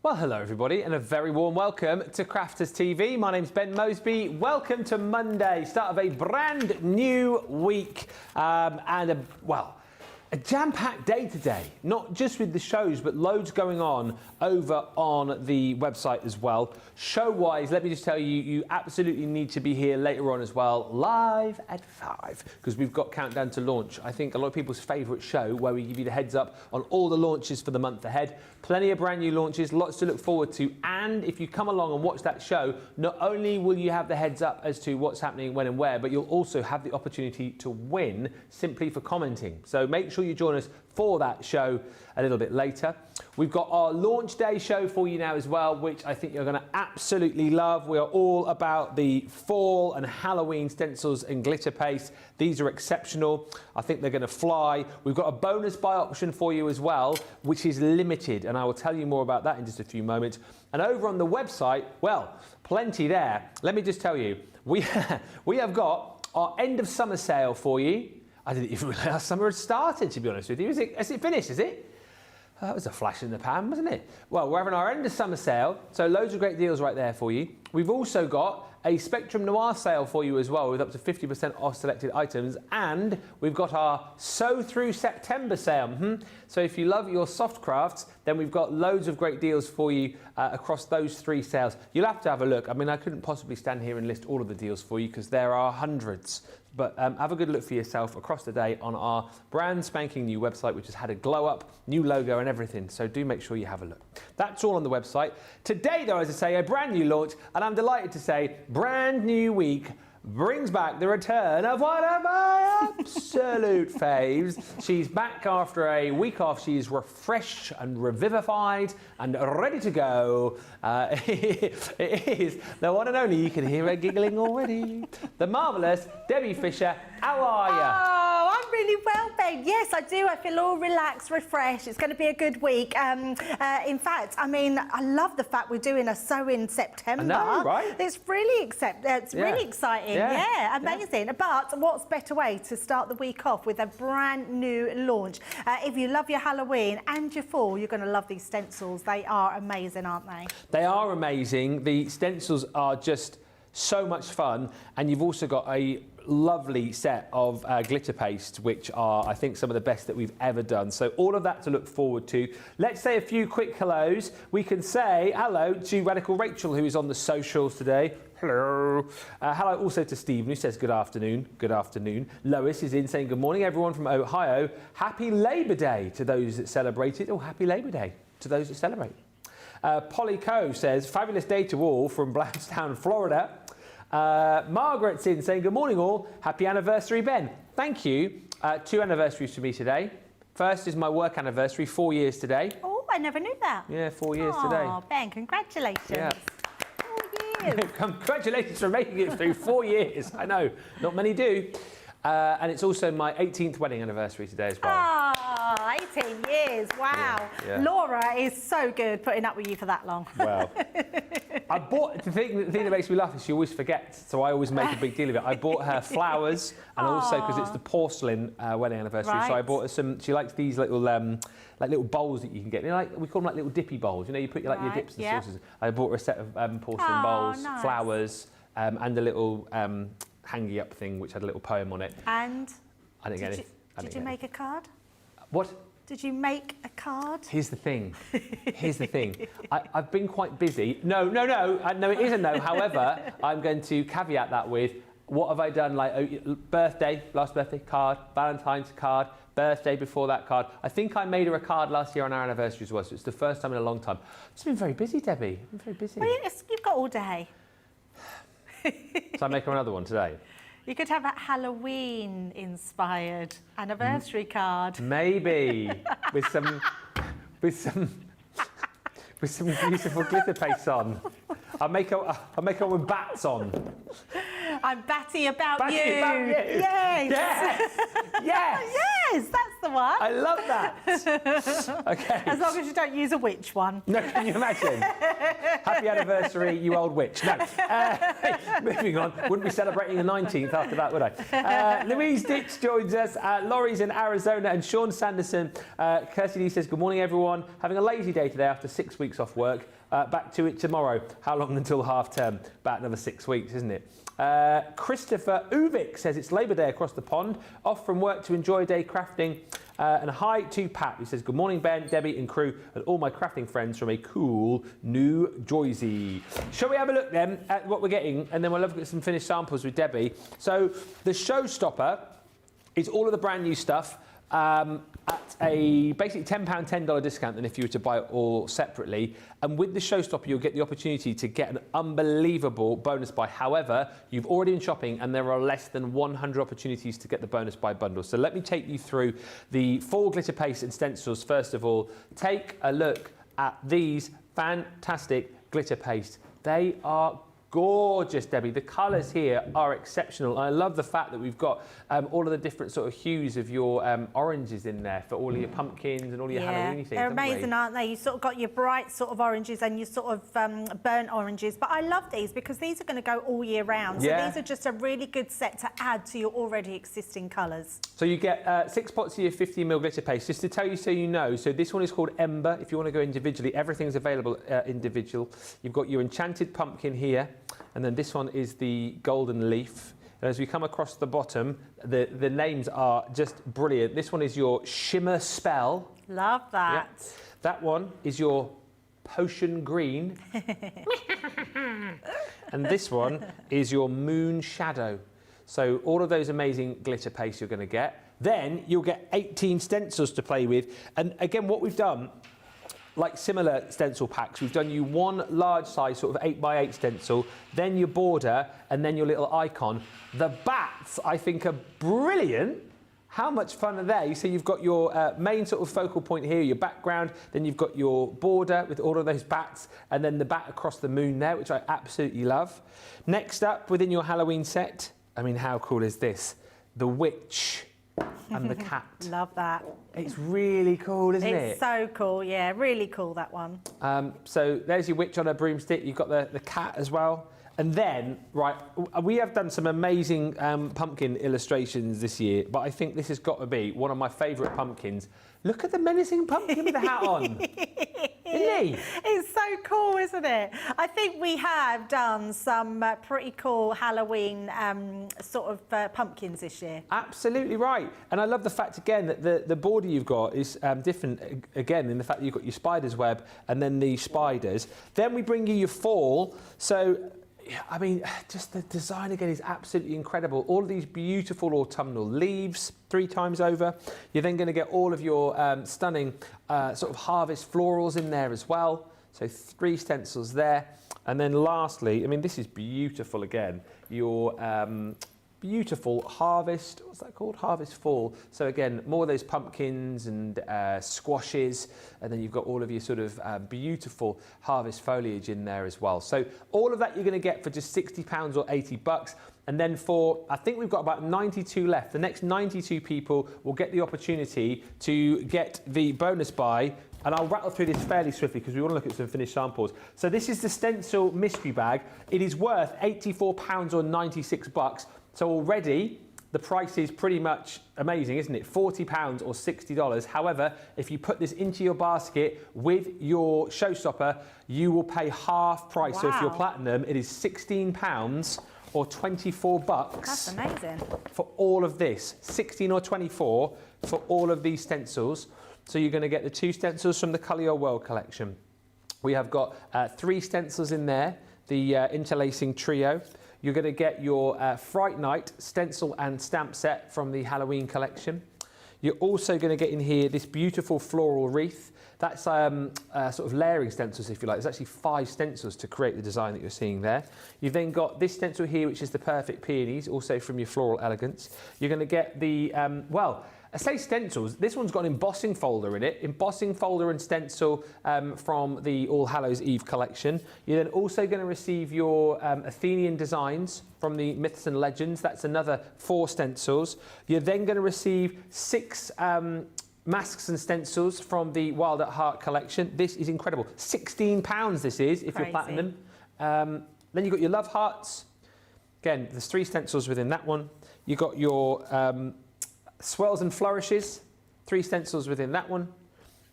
Well, hello everybody, and a very warm welcome to Crafters TV. My name's Ben Moseby. Welcome to Monday, start of a brand new week, and a jam-packed day today. Not just with the shows, but loads going on over on the website as well. Show-wise, let me just tell you, you absolutely need to be here later on as well, live at 5, because we've got Countdown to Launch. I think a lot of people's favourite show, where we give you the heads up on all the launches for the month ahead. Plenty of brand new launches, lots to look forward to, and if you come along and watch that show, not only will you have the heads up as to what's happening, when and where, but you'll also have the opportunity to win simply for commenting. So make sure you join us for that show a little bit later. We've got our launch day show for you now as well, which I think you're going to absolutely love. We are all about the fall and Halloween stencils and glitter paste. These are exceptional. I think they're going to fly. We've got a bonus buy option for you as well, which is limited, and I will tell you more about that in just a few moments. And over on the website, well, plenty there. Let me just tell you, we have got our end of summer sale for you. I didn't even realise summer had started, to be honest with you. Has it finished, is it? That was a flash in the pan, wasn't it? Well, we're having our end of summer sale, so loads of great deals right there for you. We've also got a Spectrum Noir sale for you as well, with up to 50% off selected items, and we've got our Sew Through September sale. So if you love your soft crafts, then we've got loads of great deals for you across those 3 sales. You'll have to have a look. I mean, I couldn't possibly stand here and list all of the deals for you because there are hundreds. But have a good look for yourself across the day on our brand spanking new website, which has had a glow up, new logo and everything. So do make sure you have a look. That's all on the website. Today, though, as I say, a brand new launch, and I'm delighted to say brand new week brings back the return of one of my absolute faves. She's back after a week off. She's refreshed and revivified and ready to go. It is the one and only, you can hear her giggling already, the marvellous Debbie Fisher. How are you? Oh, I'm really well, babe. Yes, I do. I feel all relaxed, refreshed. It's going to be a good week. In fact, I mean, I love the fact we're doing a sew in September. I know, right? It's really really exciting. Yeah, amazing. But what's better way to start the week off with a brand new launch? If you love your Halloween and your fall, you're going to love these stencils. They are amazing, aren't they? They are amazing. The stencils are just so much fun, and you've also got a lovely set of glitter paste, which are, I think, some of the best that we've ever done. So all of that to look forward to. Let's say a few quick hellos. We can say hello to Radical Rachel, who is on the socials today. Hello. Hello also to Stephen, who says good afternoon. Good afternoon. Lois is in saying good morning, everyone from Ohio. Happy Labour Day to those that celebrate it. Oh, happy Labour Day to those that celebrate. Polly Coe says fabulous day to all from Blountstown, Florida. Margaret's in saying good morning all, happy anniversary Ben. Thank you. 2 anniversaries for me today. First is my work anniversary, 4 years today. Oh, I never knew that. Yeah, 4 years today. Oh, Ben, congratulations. Yeah. 4 years. Congratulations for making it through 4 years. I know, not many do. And it's also my 18th wedding anniversary today as well. Oh, 18 years, wow. Yeah. Laura is so good putting up with you for that long. Well, I bought, the thing that makes me laugh is she always forgets, so I always make a big deal of it. I bought her flowers, and also because it's the porcelain wedding anniversary, so I bought her some, she likes these little like little bowls that you can get. You know, like we call them like little dippy bowls. You know, you put your dips and sauces. I bought her a set of porcelain bowls, nice. Flowers, and a little hangy up thing which had a little poem on it. And I didn't get it. Did you make a card? What? Did you make a card? Here's the thing. Here's the thing. I've been quite busy. No, it isn't no. However, I'm going to caveat that with what have I done? Like birthday, last birthday card, Valentine's card, birthday before that card. I think I made her a card last year on our anniversary as well, so it's the first time in a long time. It's been very busy, Debbie. I'm very busy. Well, you've got all day. So I make her another one today. You could have a Halloween-inspired anniversary card. Maybe with some beautiful glitter paste on. I'll make her with bats on. I'm batty about you. Batty about you. Yes. Yes. Yes. Yes, that's the one. I love that. Okay. As long as you don't use a witch one. No, can you imagine? Happy anniversary, you old witch. No. Moving on. Wouldn't be celebrating the 19th after that, would I? Louise Dix joins us. Laurie's in Arizona and Sean Sanderson. Kirsty Lee says, good morning, everyone. Having a lazy day today after 6 weeks off work. Back to it tomorrow. How long until half term? About another 6 weeks, isn't it? Christopher Uvik says it's Labour Day across the pond. Off from work to enjoy a day crafting. And hi to Pat, who says, good morning, Ben, Debbie and crew and all my crafting friends from a cool New Jersey. Shall we have a look then at what we're getting? And then we'll look at some finished samples with Debbie. So the Showstopper is all of the brand new stuff. At a basically £10, $10 discount than if you were to buy it all separately. And with the Showstopper, you'll get the opportunity to get an unbelievable bonus buy. However, you've already been shopping and there are less than 100 opportunities to get the bonus buy bundle. So let me take you through the full glitter paste and stencils. First of all, take a look at these fantastic glitter paste. They are gorgeous, Debbie. The colours here are exceptional. I love the fact that we've got all of the different sort of hues of your oranges in there for all of your pumpkins and all your Halloween things. They're amazing, aren't they? You sort of got your bright sort of oranges and your sort of burnt oranges. But I love these because these are going to go all year round. So these are just a really good set to add to your already existing colours. So you get 6 pots of your 50ml glitter paste. Just to tell you so you know, so this one is called Ember. If you want to go individually, everything's available individual. You've got your enchanted pumpkin here. And then this one is the golden leaf. And as we come across the bottom, the names are just brilliant. This one is your shimmer spell. Love that. Yep. That one is your potion green. And this one is your moon shadow. So all of those amazing glitter paste you're going to get. Then you'll get 18 stencils to play with. And again, what we've done, like similar stencil packs, we've done you one large size sort of 8x8 stencil, then your border, and then your little icon. The bats, I think, are brilliant. How much fun are they? So you've got your main sort of focal point here, your background, then you've got your border with all of those bats, and then the bat across the moon there, which I absolutely love. Next up, within your Halloween set, I mean, how cool is this? The witch and the cat. Love that. It's really cool, isn't it? It's so cool, yeah, really cool, that one. So there's your witch on a broomstick. You've got the cat as well. And then, right, we have done some amazing pumpkin illustrations this year, but I think this has got to be one of my favourite pumpkins. Look at the menacing pumpkin with the hat on. Isn't he? It's so cool, isn't it? I think we have done some pretty cool Halloween sort of pumpkins this year. Absolutely right. And I love the fact, again, that the border you've got is different, again, in the fact that you've got your spider's web and then the spiders. Then we bring you your fall. So, I mean, just the design again is absolutely incredible. All of these beautiful autumnal leaves 3 times over. You're then going to get all of your stunning sort of harvest florals in there as well. So 3 stencils there. And then lastly, I mean, this is beautiful again. Your beautiful harvest, what's that called? Harvest fall. So again, more of those pumpkins and squashes, and then you've got all of your sort of beautiful harvest foliage in there as well. So all of that you're going to get for just £60 or $80. And then for, I think we've got about 92 left. The next 92 people will get the opportunity to get the bonus buy. And I'll rattle through this fairly swiftly because we want to look at some finished samples. So this is the stencil mystery bag. It is worth £84 or $96. So already the price is pretty much amazing, isn't it? £40 or $60. However, if you put this into your basket with your Showstopper, you will pay half price. Wow. So if you're platinum, it is £16 or $24. That's amazing. For all of this, 16 or 24 for all of these stencils. So you're going to get the 2 stencils from the Colour Your World collection. We have got 3 stencils in there, the interlacing trio. You're going to get your Fright Night stencil and stamp set from the Halloween collection. You're also going to get in here this beautiful floral wreath. That's sort of layering stencils, if you like. There's actually 5 stencils to create the design that you're seeing there. You've then got this stencil here, which is the Perfect Peonies, also from your Floral Elegance. You're going to get the, well, I say stencils, this one's got an embossing folder in it, embossing folder and stencil from the All Hallows Eve collection. You're then also going to receive your Athenian designs from the Myths and Legends. That's another 4 stencils. You're then going to receive 6 masks and stencils from the Wild at Heart collection. This is incredible. £16 this is, if you're platinum. Then you've got your love hearts. Again, there's 3 stencils within that one. You've got your swirls and flourishes, 3 stencils within that one.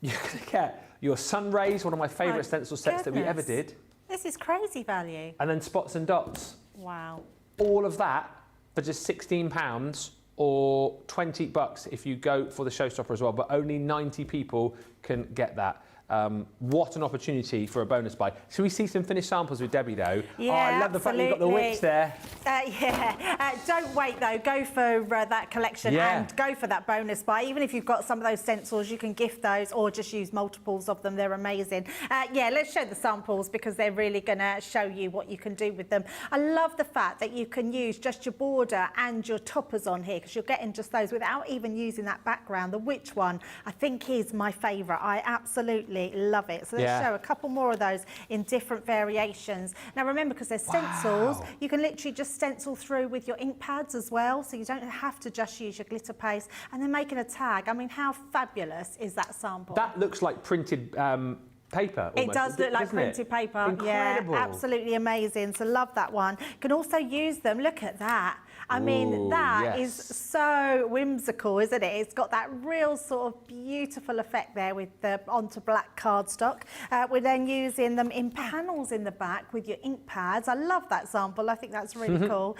You're going to get your sun rays, one of my favourite stencil sets that we ever did. This is crazy value. And then spots and dots. Wow. All of that for just £16 or $20 if you go for the Showstopper as well, but only 90 people can get that. What an opportunity for a bonus buy. Should we see some finished samples with Debbie though? Yeah, I love the fact you've got the witch there. Don't wait though, go for that collection and go for that bonus buy. Even if you've got some of those stencils, you can gift those or just use multiples of them. They're amazing. Let's show the samples because they're really going to show you what you can do with them. I love the fact that you can use just your border and your toppers on here because you're getting just those without even using that background. The witch one, I think, is my favourite. I absolutely love it. So let's show a couple more of those in different variations. Now remember, because they're stencils, you can literally just stencil through with your ink pads as well, so you don't have to just use your glitter paste and then making a tag. I mean, how fabulous is that sample? That looks like printed paper almost. It does look like printed paper. Incredible. Yeah, absolutely amazing. So love that one. You can also use them. Look at that. I mean, that is so whimsical, isn't it? It's got that real sort of beautiful effect there with the onto black cardstock. We're then using them in panels in the back with your ink pads. I love that sample. I think that's really cool.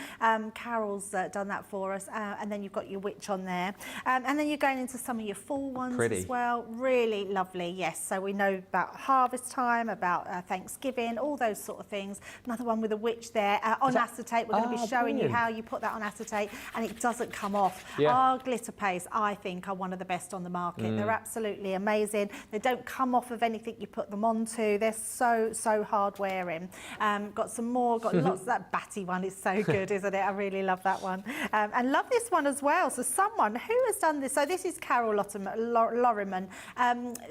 Carol's done that for us. And then you've got your witch on there. And then you're going into some of your fall ones as well. Really lovely, yes. So we know about harvest time, about Thanksgiving, all those sort of things. Another one with a witch there. On acetate, we're going to be showing you how you put that on acetate and it doesn't come off. Our glitter paste, I think, are one of the best on the market. They're absolutely amazing. They don't come off of anything you put them onto. They're so hard wearing. Got some more, got lots of that batty one is so good, isn't it? I really love that one. And love this one as well. So someone who has done this, so this is Carol Lorriman.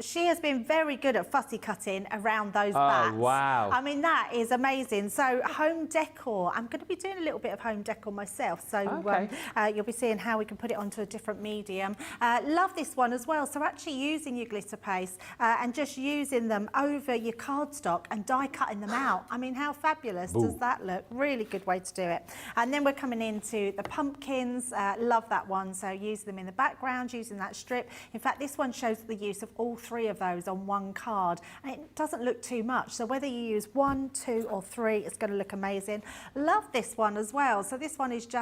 She has been very good at fussy cutting around those bats. Wow. I mean, that is amazing. So home decor, I'm going to be doing a little bit of home decor myself. So you'll be seeing how we can put it onto a different medium. Love this one as well. So actually using your glitter paste and just using them over your cardstock and die cutting them out. I mean, how fabulous does that look? Really good way to do it. And then we're coming into the pumpkins. Love that one. So use them in the background, using that strip. In fact, this one shows the use of all 3 of those on one card. And it doesn't look too much. So whether you use 1, 2 or 3, it's going to look amazing. Love this one as well. So this one is just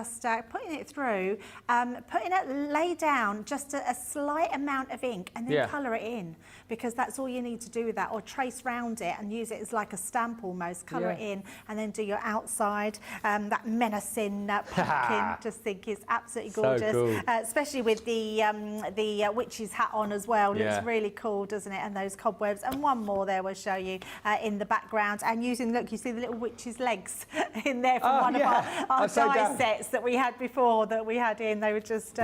putting it through, lay down just a slight amount of ink and then colour it in, because that's all you need to do with that, or trace round it and use it as like a stamp almost, colour it in and then do your outside. That menacing pumpkin, just think is absolutely gorgeous. So cool. Especially with the witch's hat on as well. Looks really cool, doesn't it? And those cobwebs. And one more there we'll show you in the background, and using, look, you see the little witch's legs in there from one of our die sets that we had before, that we had in. They were just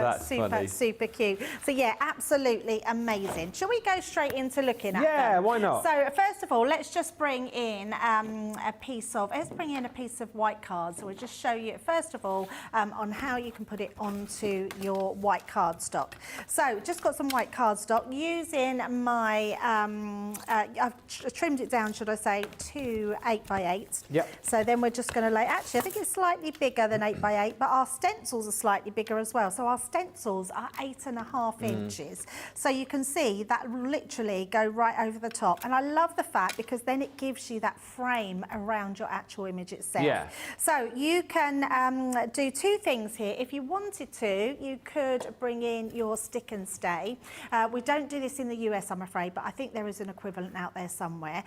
super cute. So yeah, absolutely amazing. Shall we go straight into looking at them? Yeah, why not? So first of all, let's just bring in a piece of white card. So we'll just show you first of all on how you can put it onto your white cardstock. So just got some white cardstock using my I've trimmed it down, should I say, to 8x8. Yep. So then we're just going to lay, actually I think it's slightly bigger than 8x8, but our stencils are slightly bigger as well. So our stencils are 8.5 inches. So you can see that literally go right over the top. And I love the fact, because then it gives you that frame around your actual image itself. Yeah. So you can do 2 things here. If you wanted to, you could bring in your stick and stay. We don't do this in the US, I'm afraid, but I think there is an equivalent out there somewhere.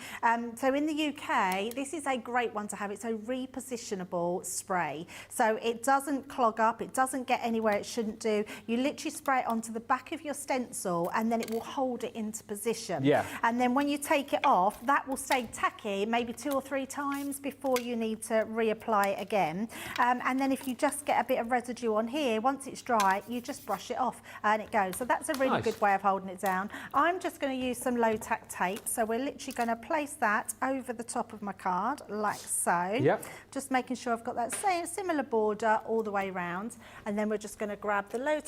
So in the UK, this is a great one to have. It's a repositionable spray. So it doesn't clog up, it doesn't get anywhere it shouldn't do. You literally spray it onto the back of your stencil and then it will hold it into position. position. Yeah. And then when you take it off, that will stay tacky maybe 2 or 3 times before you need to reapply it again. And then if you just get a bit of residue on here, once it's dry, you just brush it off and it goes. So that's a really good way of holding it down. I'm just going to use some low tack tape. So we're literally going to place that over the top of my card like so. Yep. Just making sure I've got that same similar border all the way around. And then we're just going to grab the low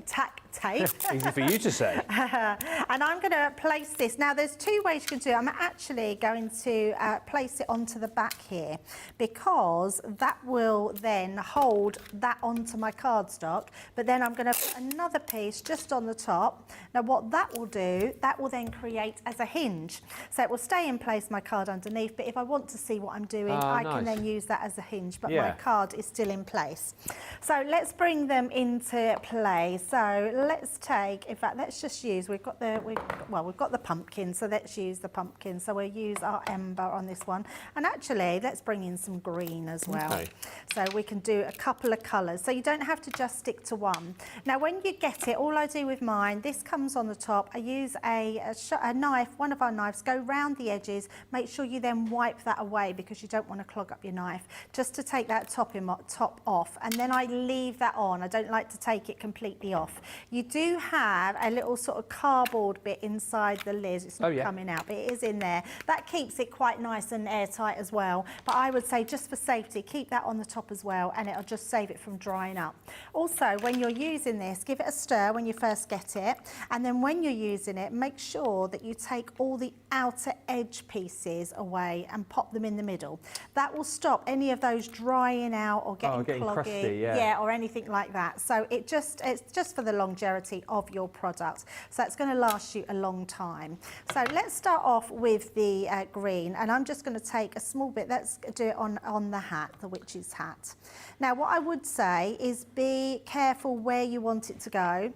tack tape. Easy for you to say. And I'm going to place this. Now there's 2 ways you can do it. I'm actually going to place it onto the back here because that will then hold that onto my cardstock. But then I'm going to put another piece just on the top. Now what that will do, that will then create as a hinge. So it will stay in place, my card underneath, but if I want to see what I'm doing, I can then use that as a hinge, but my card is still in place. So let's bring them into play. So let's take, in fact, let's just use, we've got the pumpkin, so let's use the pumpkin. So we'll use our ember on this one. And actually, let's bring in some green as well. Okay. So we can do a couple of colours. So you don't have to just stick to one. Now, when you get it, all I do with mine, this comes on the top. I use a knife, one of our knives, go round the edges. Make sure you then wipe that away because you don't want to clog up your knife. Just to take that top off. And then I leave that on. I don't like to take it completely off. You do have a little sort of cardboard bit inside the lid. It's not coming out, but it is in there. That keeps it quite nice and airtight as well. But I would say just for safety, keep that on the top as well, and it'll just save it from drying up. Also, when you're using this, give it a stir when you first get it. And then when you're using it, make sure that you take all the outer edge pieces away and pop them in the middle. That will stop any of those drying out or getting cloggy, crusty, or anything like that. So it's just for the longevity of your product. So it's going to last you a long time. So let's start off with the green, and I'm just going to take a small bit. Let's do it on the hat, the witch's hat. Now, what I would say is be careful where you want it to go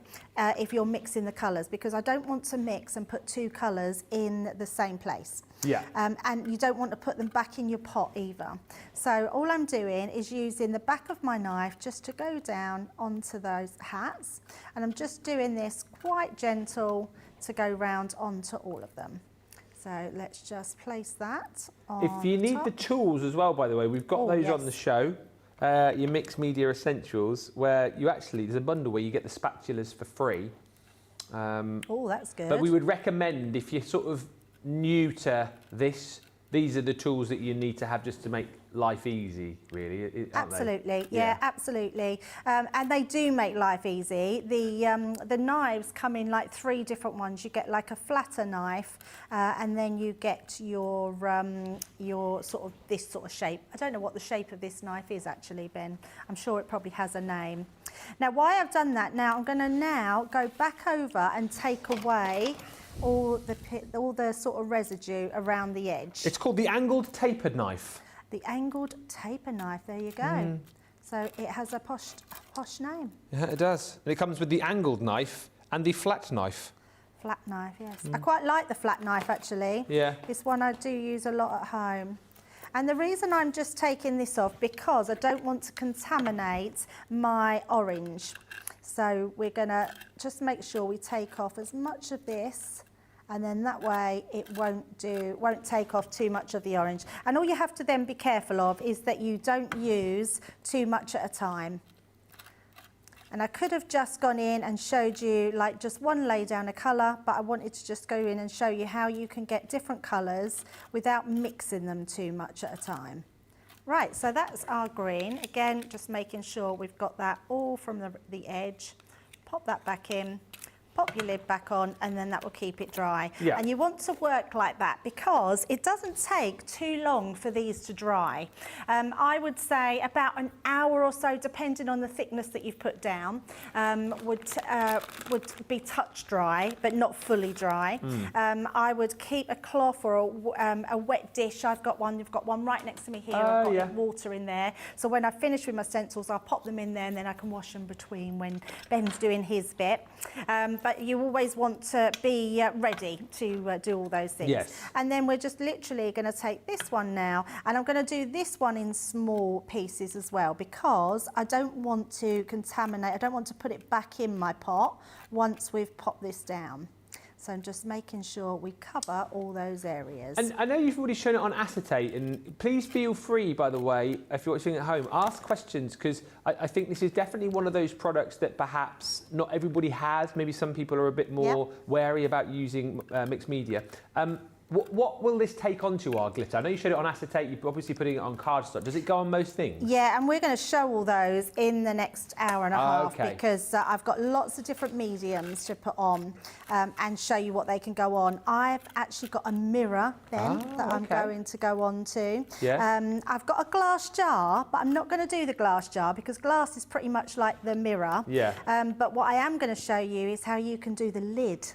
if you're mixing the colours, because I don't want to mix and put 2 colours in the same place. Yeah. And you don't want to put them back in your pot either. So all I'm doing is using the back of my knife just to go down onto those hats. And I'm just doing this quite gentle to go round onto all of them. So let's just place that on If you need top. the tools as well, by the way, we've got those on the show. Your Mixed Media Essentials, where you actually, there's a bundle where you get the spatulas for free. Oh, that's good. But we would recommend, if you're sort of new to this, these are the tools that you need to have just to make life easy, really. Absolutely, yeah, absolutely. And they do make life easy. The knives come in like 3 different ones. You get like a flatter knife, and then you get your sort of this sort of shape. I don't know what the shape of this knife is actually, Ben. I'm sure it probably has a name. Now, why I've done that, now I'm going to go back over and take away all the sort of residue around the edge. It's called the angled tapered knife. The angled taper knife, there you go. So it has a posh name. Yeah, it does. And it comes with the angled knife and the flat knife. Flat knife, yes. I quite like the flat knife, actually. Yeah. It's one I do use a lot at home. And the reason I'm just taking this off, because I don't want to contaminate my orange. So we're going to just make sure we take off as much of this, and then that way it won't take off too much of the orange. And all you have to then be careful of is that you don't use too much at a time. And I could have just gone in and showed you like just one lay down of colour, but I wanted to just go in and show you how you can get different colours without mixing them too much at a time. Right, so that's our green. Again, just making sure we've got that all from the edge. Pop that back in. Pop your lid back on, and then that will keep it dry. Yeah. And you want to work like that because it doesn't take too long for these to dry. I would say about an hour or so, depending on the thickness that you've put down, would be touch dry, but not fully dry. I would keep a cloth or a wet dish. I've got one, you've got one right next to me here. I've got water in there. So when I finish with my stencils, I'll pop them in there, and then I can wash them between when Ben's doing his bit. But you always want to be ready to do all those things. Yes. And then we're just literally going to take this one now, and I'm going to do this one in small pieces as well, because I don't want to contaminate, I don't want to put it back in my pot once we've popped this down. So I'm just making sure we cover all those areas. And I know you've already shown it on acetate, and please feel free, by the way, if you're watching at home, ask questions, because I think this is definitely one of those products that perhaps not everybody has. Maybe some people are a bit more wary about using mixed media. What will this take onto our glitter? I know you showed it on acetate, you're obviously putting it on cardstock. Does it go on most things? Yeah, and we're going to show all those in the next hour and a half because I've got lots of different mediums to put on and show you what they can go on. I've actually got a mirror then that I'm going to go on to. Yeah. I've got a glass jar, but I'm not going to do the glass jar because glass is pretty much like the mirror. Yeah. But what I am going to show you is how you can do the lid.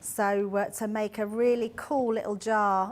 So to make a really cool little jar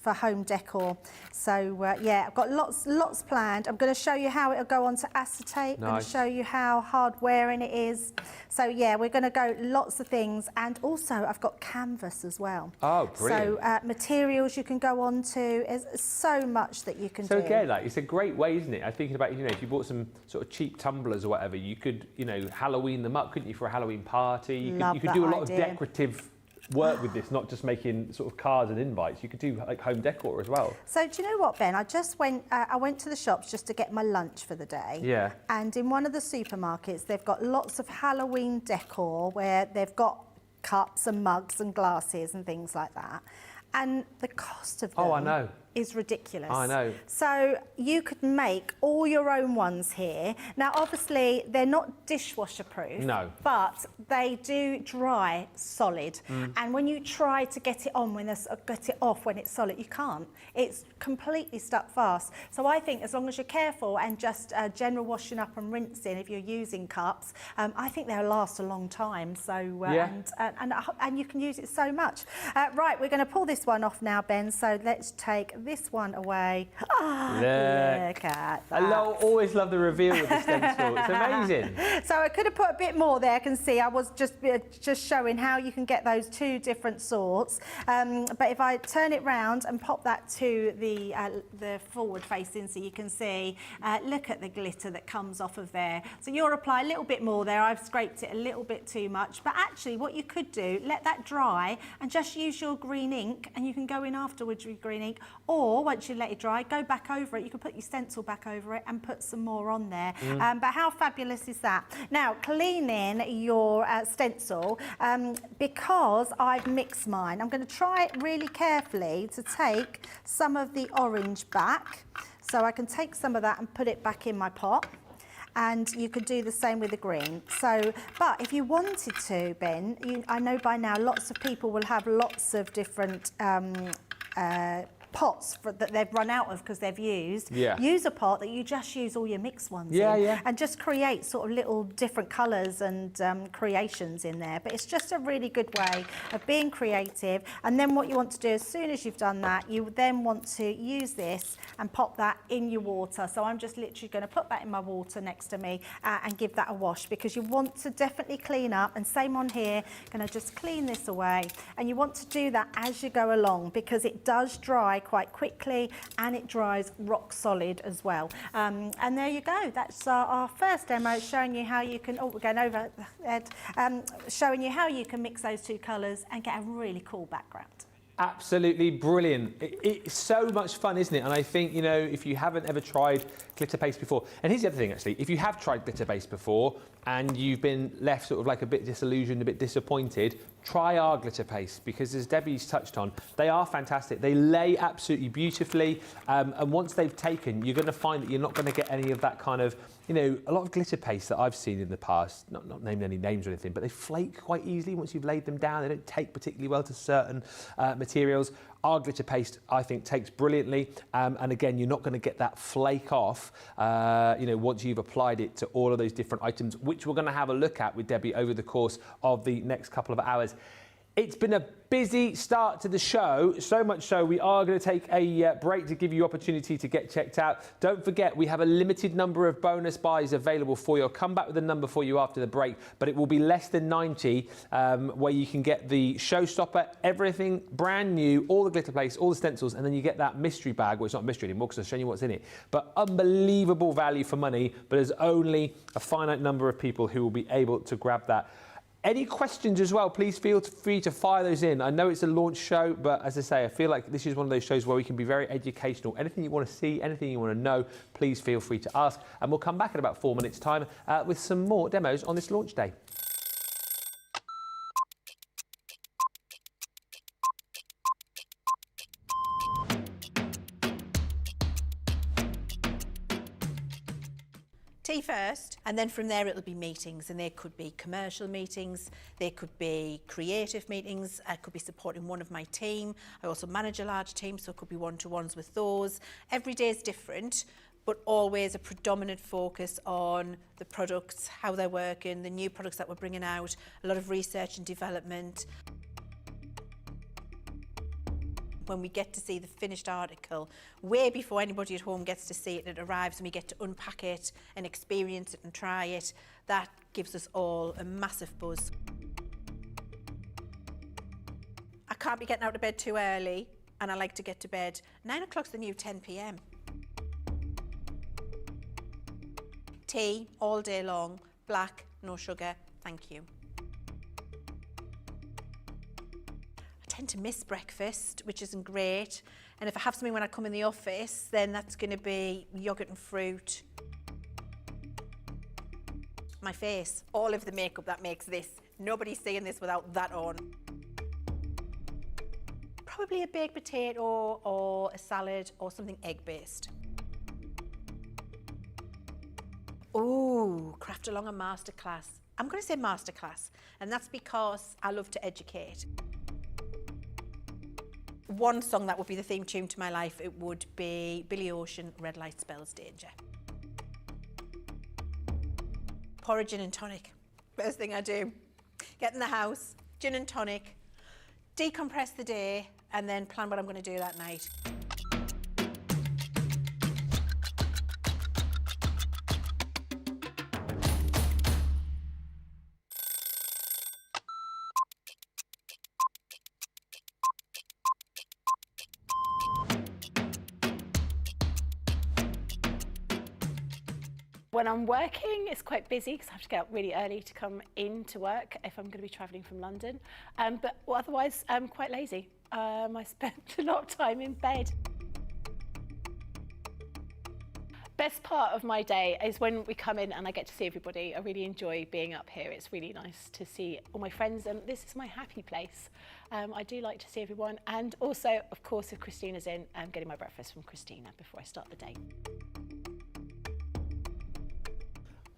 for home decor. So yeah, I've got lots planned. I'm going to show you how it'll go onto acetate. I'm going to show you how hard wearing it is. So yeah, we're going to go lots of things, and also I've got canvas as well. Oh, brilliant! So materials you can go on to. There's so much that you can do. So again, like, it's a great way, isn't it? I'm thinking about, you know, if you bought some sort of cheap tumblers or whatever, you could, you know, Halloween them up, couldn't you, for a Halloween party? You could do a lot of decorative work with this, not just making sort of cards and invites. You could do like home decor as well. So do you know what, Ben? I just went to the shops just to get my lunch for the day. Yeah. And in one of the supermarkets, they've got lots of Halloween decor where they've got cups and mugs and glasses and things like that. And the cost of them is ridiculous. I know. So you could make all your own ones here. Now, obviously, they're not dishwasher proof. No. But they do dry solid. And when you try to get it on, get it off when it's solid, you can't. It's completely stuck fast. So I think as long as you're careful and just general washing up and rinsing if you're using cups, I think they'll last a long time. So and you can use it so much. Right, we're going to pull this one off now, Ben. So let's take this one away. Look at that. I always love the reveal with the stencil. It's amazing. So I could have put a bit more there. I can see I was just showing how you can get those two different sorts. But if I turn it round and pop that to the forward facing, so you can see, look at the glitter that comes off of there. So you'll apply a little bit more there. I've scraped it a little bit too much. But actually what you could do, let that dry and just use your green ink, and you can go in afterwards with green ink, or once you let it dry, go back over it. You can put your stencil back over it and put some more on there. But how fabulous is that? Now, cleaning your stencil, because I've mixed mine, I'm going to try it really carefully to take some of the orange back. So I can take some of that and put it back in my pot. And you could do the same with the green. So, but if you wanted to, Ben, I know by now lots of people will have lots of different pots that they've run out of because they've used. Use a pot that you just use all your mixed ones in, and just create sort of little different colours and creations in there. But it's just a really good way of being creative. And then what you want to do, as soon as you've done that, you then want to use this and pop that in your water. So I'm just literally going to put that in my water next to me and give that a wash, because you want to definitely clean up. And same on here, going to just clean this away. And you want to do that as you go along, because it does dry quite quickly and it dries rock solid as well. And there you go. That's our first demo, showing you how you can, we're going over Ed, showing you how you can mix those two colours and get a really cool background. Absolutely brilliant. It's so much fun, isn't it? And I think, you know, if you haven't ever tried glitter paste before, and here's the other thing actually, if you have tried glitter paste before and you've been left sort of like a bit disillusioned, a bit disappointed, try our glitter paste, because as Debbie's touched on, they are fantastic. They lay absolutely beautifully, and once they've taken, you're going to find that you're not going to get any of that kind of, you know, a lot of glitter paste that I've seen in the past, not naming any names or anything, but they flake quite easily once you've laid them down. They don't take particularly well to certain materials. Our glitter paste, I think, takes brilliantly, and again, you're not going to get that flake off, you know, once you've applied it to all of those different items, which we're going to have a look at with Debbie over the course of the next couple of hours. It's been a busy start to the show, so much so we are going to take a break to give you opportunity to get checked out. Don't forget, we have a limited number of bonus buys available for you. I'll come back with a number for you after the break, but it will be less than 90, where you can get the Showstopper, everything brand new, all the glitter paste, all the stencils, and then you get that mystery bag. Well, it's not a mystery anymore because I've shown you what's in it, but unbelievable value for money. But there's only a finite number of people who will be able to grab that. Any questions as well, please feel free to fire those in. I know it's a launch show, but as I say, I feel like this is one of those shows where we can be very educational. Anything you want to see, anything you want to know, please feel free to ask. And we'll come back in about 4 minutes' time with some more demos on this launch day. Tea first, and then from there it'll be meetings, and there could be commercial meetings, there could be creative meetings, I could be supporting one of my team. I also manage a large team, so it could be one-to-ones with those. Every day is different, but always a predominant focus on the products, how they're working, the new products that we're bringing out, a lot of research and development. When we get to see the finished article, way before anybody at home gets to see it, and it arrives and we get to unpack it and experience it and try it, that gives us all a massive buzz. I can't be getting out of bed too early, and I like to get to bed. 9 o'clock's the new 10 p.m. Tea all day long, black, no sugar, thank you. I tend to miss breakfast, which isn't great. And if I have something when I come in the office, then that's going to be yogurt and fruit. My face, all of the makeup that makes this. Nobody's seeing this without that on. Probably a baked potato or a salad or something egg-based. Ooh, craft along a masterclass. I'm going to say masterclass, and that's because I love to educate. One song that would be the theme tune to my life, it would be Billy Ocean, Red Light Spells Danger. Pour a gin and tonic. First thing I do. Get in the house, gin and tonic, decompress the day, and then plan what I'm going to do that night. When I'm working, it's quite busy because I have to get up really early to come into work if I'm going to be travelling from London. But otherwise, I'm quite lazy. I spend a lot of time in bed. Best part of my day is when we come in and I get to see everybody. I really enjoy being up here. It's really nice to see all my friends, and this is my happy place. I do like to see everyone, and also, of course, if Christina's in, I'm getting my breakfast from Christina before I start the day.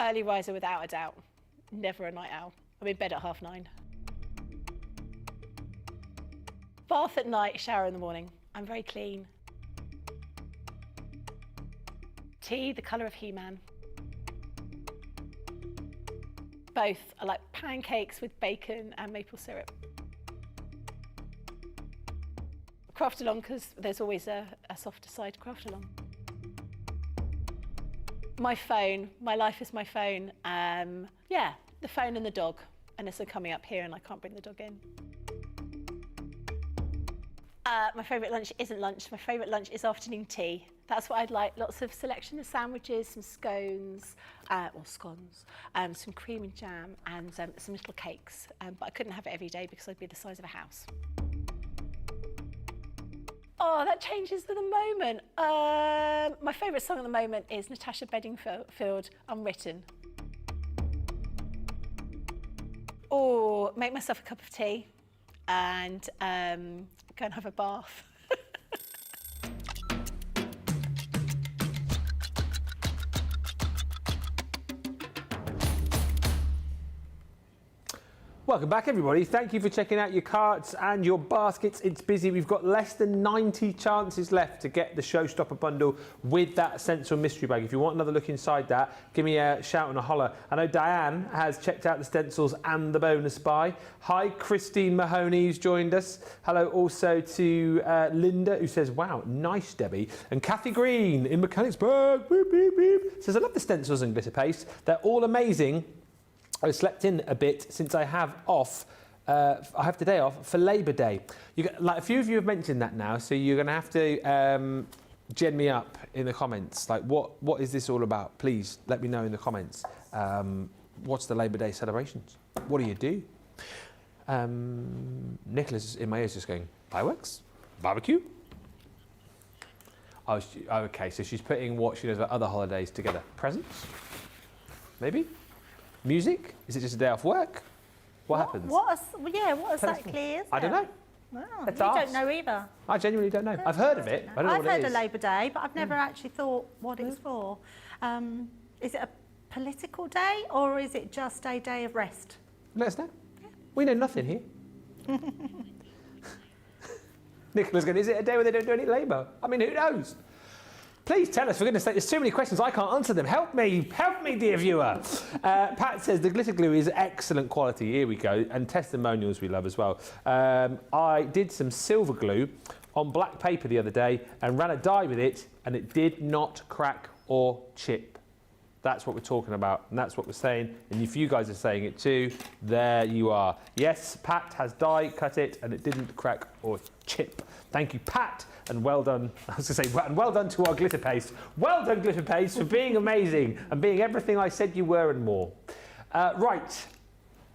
Early riser without a doubt, never a night owl. I'm in bed at 9:30. Bath at night, shower in the morning. I'm very clean. Tea, the colour of He-Man. Both. I like pancakes with bacon and maple syrup. Craft along, because there's always a softer side to craft along. My phone, my life is my phone. Yeah, the phone and the dog. Unless I'm coming up here and I can't bring the dog in. My favourite lunch isn't lunch. My favourite lunch is afternoon tea. That's what I'd like. Lots of selection of sandwiches, some scones, or scones, some cream and jam, and some little cakes. But I couldn't have it every day because I'd be the size of a house. Oh, that changes to the moment. My favourite song at the moment is Natasha Bedingfield, Unwritten. Or make myself a cup of tea and go and have a bath. Welcome back, everybody. Thank you for checking out your carts and your baskets. It's busy. We've got less than 90 chances left to get the Showstopper bundle with that Stencil mystery bag. If you want another look inside that, give me a shout and a holler. I know Diane has checked out the stencils and the bonus buy. Hi, Christine Mahoney, who's joined us. Hello also to Linda, who says, wow, nice, Debbie. And Kathy Green in Mechanicsburg, beep, beep, beep, says, I love the stencils and glitter paste. They're all amazing. I slept in a bit since I have off. I have today off for Labour Day. Like a few of you have mentioned that now, so you're going to have to gen me up in the comments. Like, what is this all about? Please let me know in the comments. What's the Labour Day celebrations? What do you do? Nicola's in my ears just going, fireworks? Barbecue? Oh, okay, so she's putting what she knows about other holidays together. Presents? Maybe? Music? Is it just a day off work? What happens? What exactly is it? I don't know. Well, Let's we ask. don't know either. I genuinely don't know. I've heard of it. I don't know I've what heard it of is. Labour Day, but I've never actually thought what it's for. Is it a political day or is it just a day of rest? Let us know. Yeah. We know nothing here. Nicola's going, is it a day where they don't do any labour? I mean, who knows? Please tell us, for goodness sake, there's too many questions, I can't answer them. Help me, dear viewer. Pat says the glitter glue is excellent quality. Here we go. And testimonials we love as well. I did some silver glue on black paper the other day and ran a dye with it, and it did not crack or chip. That's what we're talking about, and that's what we're saying. And if you guys are saying it too, there you are. Yes, Pat has dye cut it, and it didn't crack or chip. Thank you, Pat, and well done. I was going to say, and well done to our glitter paste. Well done, glitter paste, for being amazing and being everything I said you were and more. Right,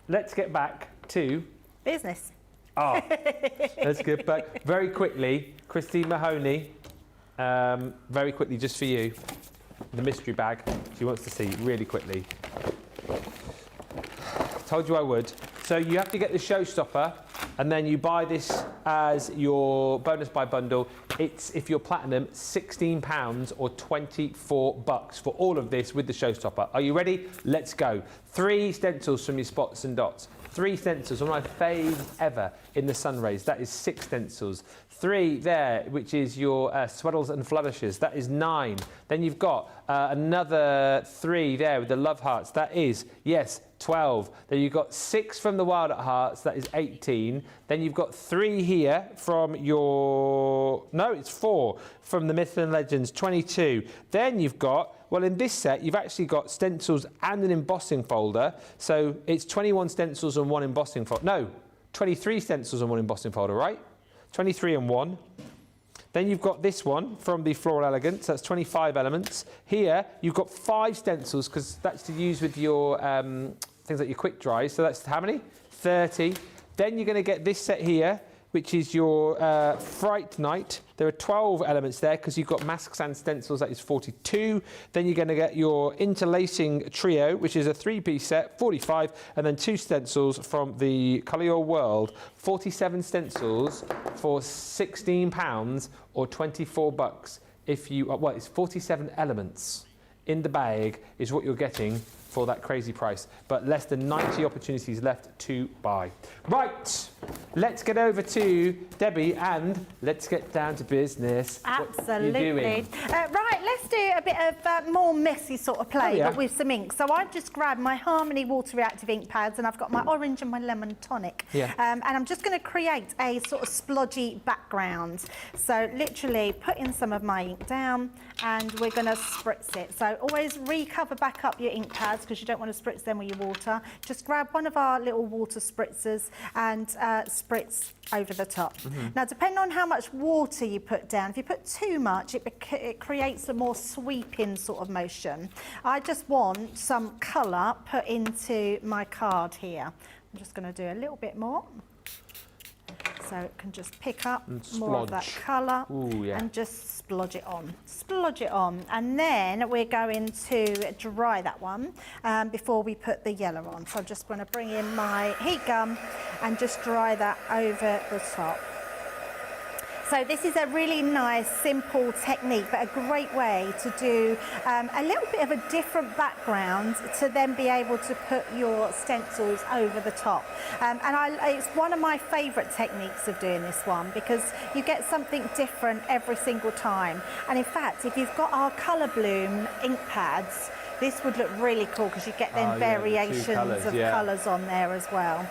let's get back to business. Oh, let's get back very quickly. Christine Mahoney, very quickly, just for you. The mystery bag she wants to see really quickly. Told you I would. So you have to get the Showstopper, and then you buy this as your bonus buy bundle. It's, if you're platinum, £16 or $24 for all of this with the Showstopper. Are you ready? Let's go. 3 stencils from your spots and dots. 3 stencils, one of my faves ever in the sun rays. That is 6 stencils. 3 there, which is your swaddles and flourishes. That is 9. Then you've got another 3 there with the love hearts. That is, yes, 12. Then you've got 6 from the wild at hearts. That is 18. Then you've got 3 here from your... No, it's 4 from the Myth and Legends, 22. Then you've got... Well, in this set, you've actually got stencils and an embossing folder. So it's 21 stencils and 1 embossing folder. No, 23 stencils and 1 embossing folder, right? 23 and 1. Then you've got this one from the Floral Elegance. That's 25 elements. Here, you've got 5 stencils, because that's to use with your things like your quick dries. So that's how many? 30. Then you're going to get this set here, which is your Fright Night. There are 12 elements there because you've got masks and stencils, that is 42. Then you're going to get your Interlacing Trio, which is a 3-piece set, 45, and then 2 stencils from the Colour Your World, 47 stencils for £16 or $24. If you, well, it's 47 elements in the bag is what you're getting for that crazy price, but less than 90 opportunities left to buy. Right, let's get over to Debbie and let's get down to business. Absolutely. What you doing? Right, let's do a bit of more messy sort of play, but with some ink. So I've just grabbed my Harmony water reactive ink pads and I've got my orange and my lemon tonic. And I'm just going to create a sort of splodgy background. So literally put in some of my ink down and we're going to spritz it. So always recover back up your ink pads because you don't want to spritz them with your water. Just grab one of our little water spritzers and spritz over the top. Now, depending on how much water you put down, if you put too much, it creates a more sweeping sort of motion. I just want some colour put into my card here. I'm just going to do a little bit more. So it can just pick up more of that colour and just splodge it on. Splodge it on. And then we're going to dry that one before we put the yellow on. So I'm just going to bring in my heat gun and just dry that over the top. So this is a really nice, simple technique, but a great way to do a little bit of a different background to then be able to put your stencils over the top. And it's one of my favourite techniques of doing this one because you get something different every single time. And in fact, if you've got our Colour Bloom ink pads, this would look really cool because you get then variations of colours on there as well.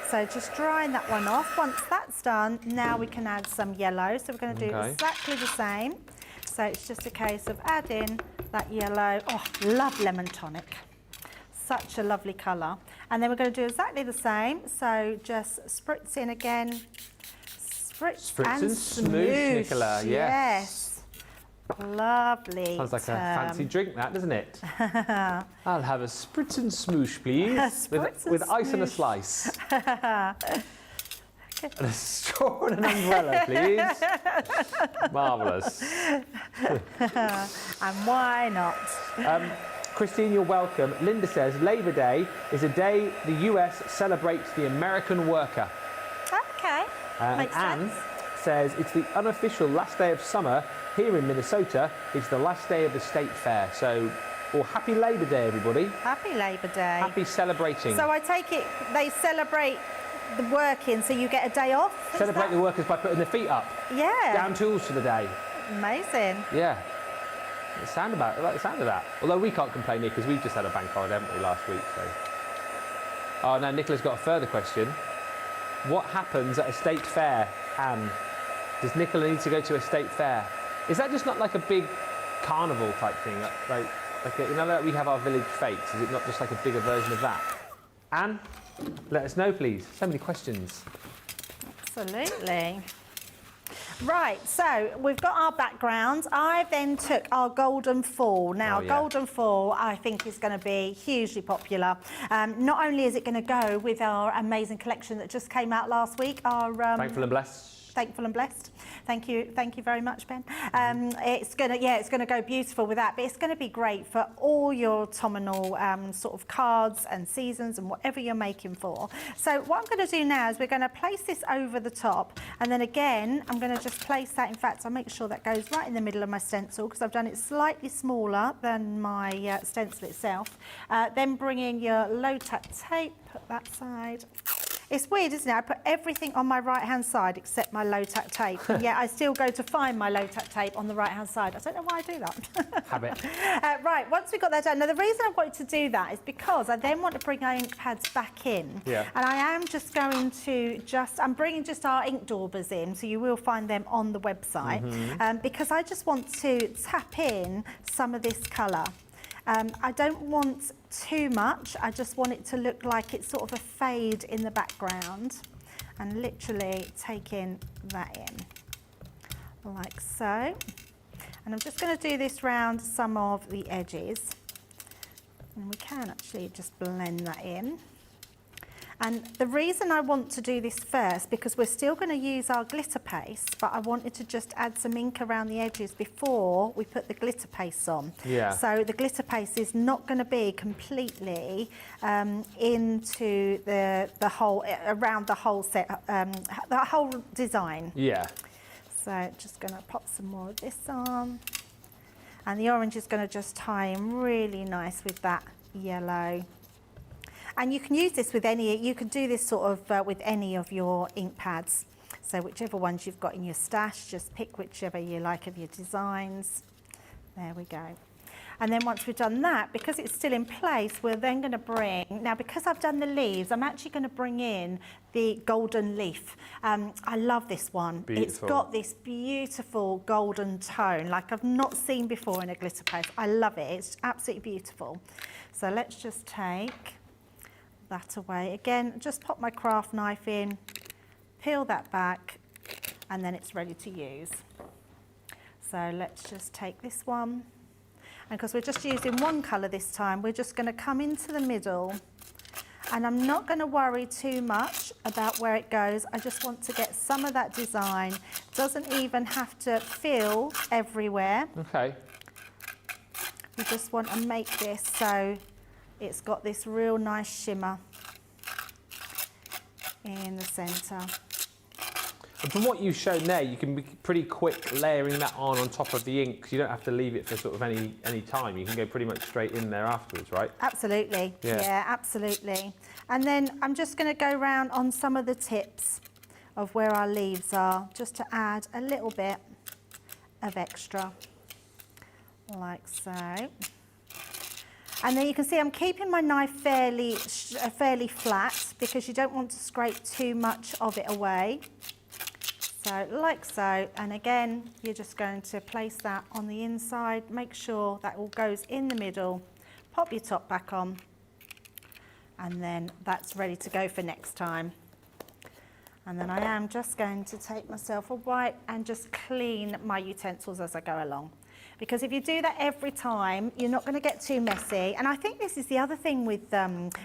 So just drying that one off. Once that's done, now we can add some yellow. So we're going to do exactly the same. So it's just a case of adding that yellow. Oh, love lemon tonic. Such a lovely colour. And then we're going to do exactly the same. So just spritz in again. Spritz and smoosh, Nicola. Yes. Lovely. Sounds like a fancy drink, that, doesn't it? I'll have a spritz and smoosh, please, with ice and a slice. And a straw and an umbrella, please. Marvellous. And why not? Christine, you're welcome. Linda says Labor Day is a day the US celebrates the American worker. Okay, makes Anne sense. says it's the unofficial last day of summer here in Minnesota. It's the last day of the state fair. So, well, happy Labor Day, everybody. Happy Labor Day. Happy celebrating. So I take it they celebrate the working, so you get a day off? Celebrate the workers by putting their feet up. Yeah. Down tools for the day. Amazing. Yeah. I like the sound of that. Although we can't complain here because we've just had a bank holiday, haven't we, last week? So. Oh, now Nicola's got a further question. What happens at a state fair, Anne? Does Nicola need to go to a state fair? Is that just not like a big carnival type thing? Like you know, like we have our village fetes. Is it not just like a bigger version of that? Anne, let us know, please. So many questions. Absolutely. Right, so we've got our background. I then took our Golden Fall. Now, Golden Fall, I think, is going to be hugely popular. Not only is it going to go with our amazing collection that just came out last week, our Thankful and Blessed. Thankful and Blessed. Thank you very much, Ben. It's gonna go beautiful with that, but it's gonna be great for all your autumnal sort of cards and seasons and whatever you're making for. So what I'm gonna do now is we're gonna place this over the top, and then again I'm gonna just place that. In fact, I'll make sure that goes right in the middle of my stencil because I've done it slightly smaller than my stencil itself. Then bring in your low-tack tape, put that side. It's weird, isn't it? I put everything on my right-hand side except my low-tack tape, and yet I still go to find my low-tack tape on the right-hand side. I don't know why I do that. Habit. Right, once we've got that done, now the reason I wanted to do that is because I then want to bring our ink pads back in. Yeah. And I am just going to I'm bringing just our ink daubers in, so you will find them on the website, because I just want to tap in some of this colour. I don't want too much, I just want it to look like it's sort of a fade in the background, and literally taking that in, like so. And I'm just going to do this round some of the edges, and we can actually just blend that in. And the reason I want to do this first, because we're still going to use our glitter paste, but I wanted to just add some ink around the edges before we put the glitter paste on. Yeah. So the glitter paste is not going to be completely into the whole, around the whole set, the whole design. Yeah. So just going to pop some more of this on. And the orange is going to just tie in really nice with that yellow. And you can use this with you can do this sort of with any of your ink pads. So whichever ones you've got in your stash, just pick whichever you like of your designs. There we go. And then once we've done that, because it's still in place, we're then going to bring, now because I've done the leaves, I'm actually going to bring in the golden leaf. I love this one. Beautiful. It's got this beautiful golden tone, like I've not seen before in a glitter paste. I love it. It's absolutely beautiful. So let's just take that away. Again, just pop my craft knife in, peel that back, and then it's ready to use. So let's just take this one, and because we're just using one colour this time, we're just going to come into the middle, and I'm not going to worry too much about where it goes. I just want to get some of that design. Doesn't even have to fill everywhere. Okay. We just want to make this so it's got this real nice shimmer in the centre. And from what you've shown there, you can be pretty quick layering that on top of the ink, because you don't have to leave it for sort of any time. You can go pretty much straight in there afterwards, right? Absolutely. Yeah, absolutely. And then I'm just going to go round on some of the tips of where our leaves are, just to add a little bit of extra, like so. And then you can see I'm keeping my knife fairly flat, because you don't want to scrape too much of it away. So like so, and again, you're just going to place that on the inside, make sure that all goes in the middle, pop your top back on, and then that's ready to go for next time. And then I am just going to take myself a wipe and just clean my utensils as I go along. Because if you do that every time, you're not going to get too messy. And I think this is the other thing with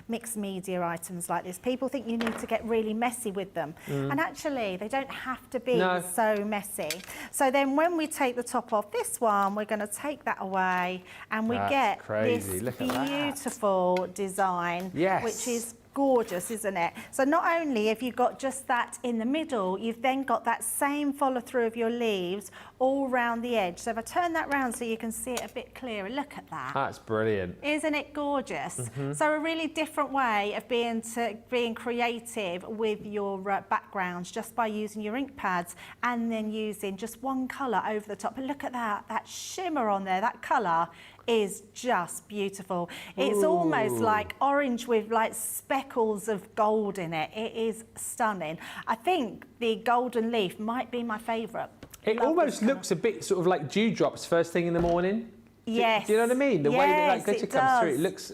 mixed media items like this. People think you need to get really messy with them. And actually, they don't have to be so messy. So then when we take the top off this one, we're going to take that away and we get this beautiful design, which is gorgeous, isn't it? So not only have you got just that in the middle, you've then got that same follow through of your leaves all round the edge. So if I turn that round so you can see it a bit clearer, look at that. That's brilliant. Isn't it gorgeous? So a really different way of being creative with your backgrounds, just by using your ink pads and then using just one colour over the top. But look at that shimmer on there, that colour is just beautiful. It's almost like orange with like speckles of gold in it. It is stunning. I think the golden leaf might be my favourite. It almost looks a bit sort of like dewdrops first thing in the morning. Yes. Do you know what I mean? The way that glitter comes through,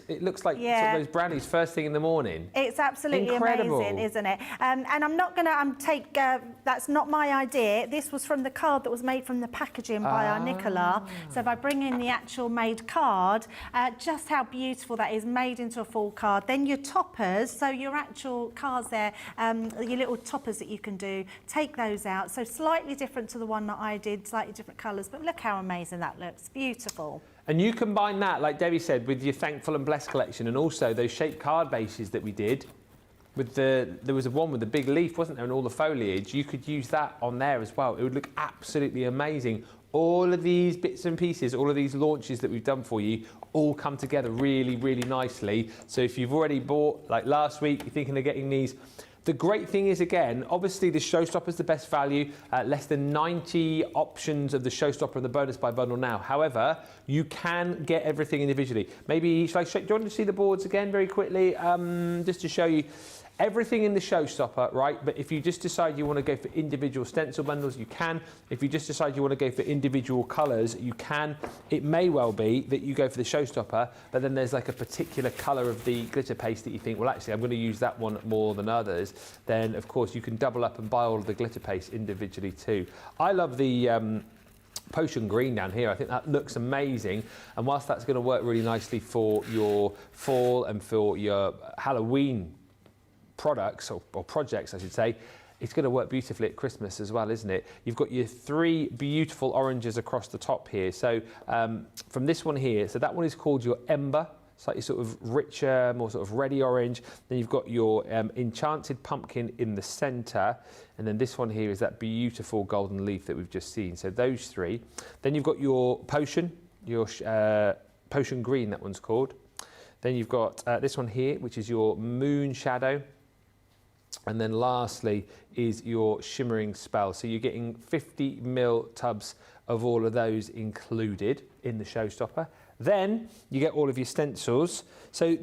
it looks like sort of those brownies first thing in the morning. It's absolutely amazing, isn't it? And I'm not going to take, that's not my idea. This was from the card that was made from the packaging by our Nicola. So if I bring in the actual made card, just how beautiful that is, made into a full card. Then your toppers, so your actual cards there, your little toppers that you can do, take those out. So slightly different to the one that I did, slightly different colours, but look how amazing that looks. Beautiful. And you combine that, like Debbie said, with your Thankful and Blessed collection, and also those shaped card bases that we did. There was one with the big leaf, wasn't there, and all the foliage. You could use that on there as well. It would look absolutely amazing. All of these bits and pieces, all of these launches that we've done for you, all come together really, really nicely. So if you've already bought, like last week, you're thinking of getting these. The great thing is, again, obviously the Showstopper is the best value, less than 90 options of the Showstopper and the bonus buy bundle now. However, you can get everything individually. Maybe, do you want to see the boards again very quickly, just to show you everything in the Showstopper, right? But if you just decide you want to go for individual stencil bundles, you can. If you just decide you want to go for individual colours, you can. It may well be that you go for the Showstopper, but then there's like a particular colour of the glitter paste that you think, well, actually, I'm going to use that one more than others. Then, of course, you can double up and buy all of the glitter paste individually too. I love the potion green down here. I think that looks amazing, and whilst that's going to work really nicely for your fall and for your Halloween products or projects, I should say, it's going to work beautifully at Christmas as well, isn't it? You've got your three beautiful oranges across the top here. So from this one here, so that one is called your Ember, slightly sort of richer, more sort of reddy orange. Then you've got your Enchanted Pumpkin in the centre, and then this one here is that beautiful golden leaf that we've just seen. So those three. Then you've got your potion, your potion green, that one's called. Then you've got this one here, which is your moon shadow. And then lastly is your shimmering spell. So you're getting 50 ml tubs of all of those included in the Showstopper. Then you get all of your stencils. So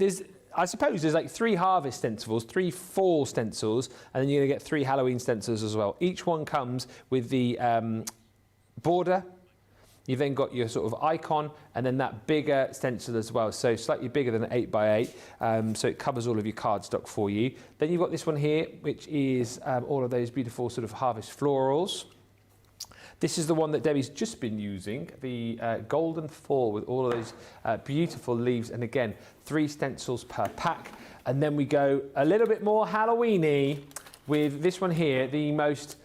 I suppose there's like 3 harvest stencils, 3 fall stencils, and then you're going to get 3 Halloween stencils as well. Each one comes with the border. You've then got your sort of icon and then that bigger stencil as well. So slightly bigger than an 8x8. So it covers all of your cardstock for you. Then you've got this one here, which is all of those beautiful sort of harvest florals. This is the one that Debbie's just been using, the Golden Fall, with all of those beautiful leaves. And again, 3 stencils per pack. And then we go a little bit more Halloween-y with this one here, the most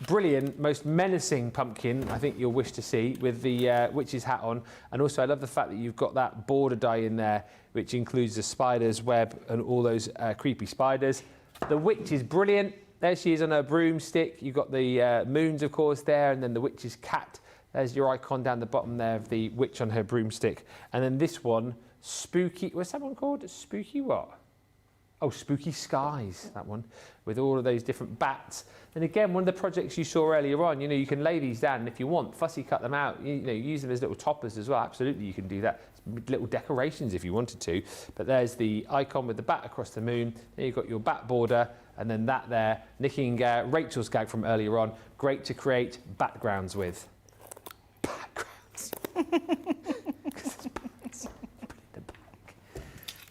brilliant, most menacing pumpkin I think you'll wish to see, with the witch's hat on. And also I love the fact that you've got that border die in there, which includes the spider's web and all those creepy spiders. The witch is brilliant. There she is on her broomstick. You've got the moons, of course, there, and then the witch's cat. There's your icon down the bottom there of the witch on her broomstick. And then this one, spooky, what's that one called? Spooky what? Oh, Spooky Skies, that one, with all of those different bats. And again, one of the projects you saw earlier on, you can lay these down, and if you want, fussy cut them out, use them as little toppers as well. Absolutely, you can do that. Little decorations if you wanted to. But there's the icon with the bat across the moon. Then you've got your bat border, and then that there, nicking Rachel's gag from earlier on. Great to create backgrounds with. Backgrounds. Because it's bats.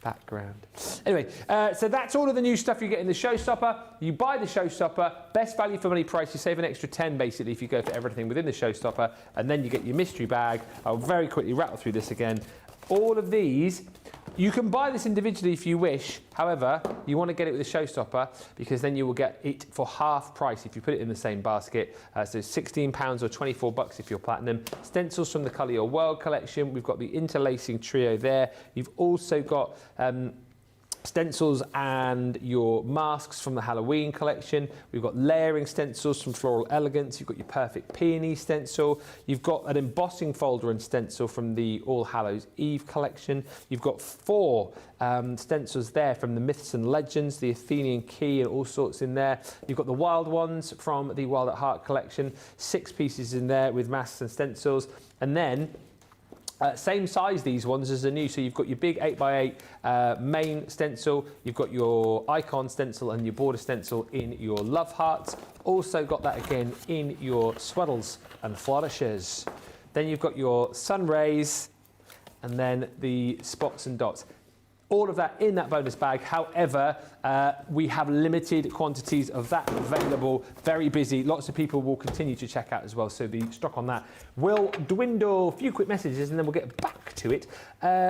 Background. Anyway, so that's all of the new stuff you get in the Showstopper. You buy the Showstopper, best value for money price. You save an extra 10 basically if you go for everything within the Showstopper, and then you get your mystery bag. I'll very quickly rattle through this again. All of these, you can buy this individually if you wish. However, you want to get it with a Showstopper because then you will get it for half price if you put it in the same basket. So £16 or 24 bucks if you're platinum. Stencils from the Colour Your World collection. We've got the interlacing trio there. You've also got stencils and your masks from the Halloween collection. We've got layering stencils from Floral Elegance. You've got your Perfect Peony stencil. You've got an embossing folder and stencil from the All Hallows Eve collection. You've got 4 stencils there from the Myths and Legends, the Athenian Key and all sorts in there. You've got the Wild Ones from the Wild at Heart collection. 6 pieces in there with masks and stencils. And then same size these ones as the new, so you've got your big 8x8 main stencil, you've got your icon stencil and your border stencil in your love hearts. Also got that again in your swaddles and flourishes. Then you've got your sun rays and then the spots and dots. All of that in that bonus bag. However, we have limited quantities of that available. Very busy. Lots of people will continue to check out as well. So the stock on that will dwindle. A few quick messages and then we'll get back to it.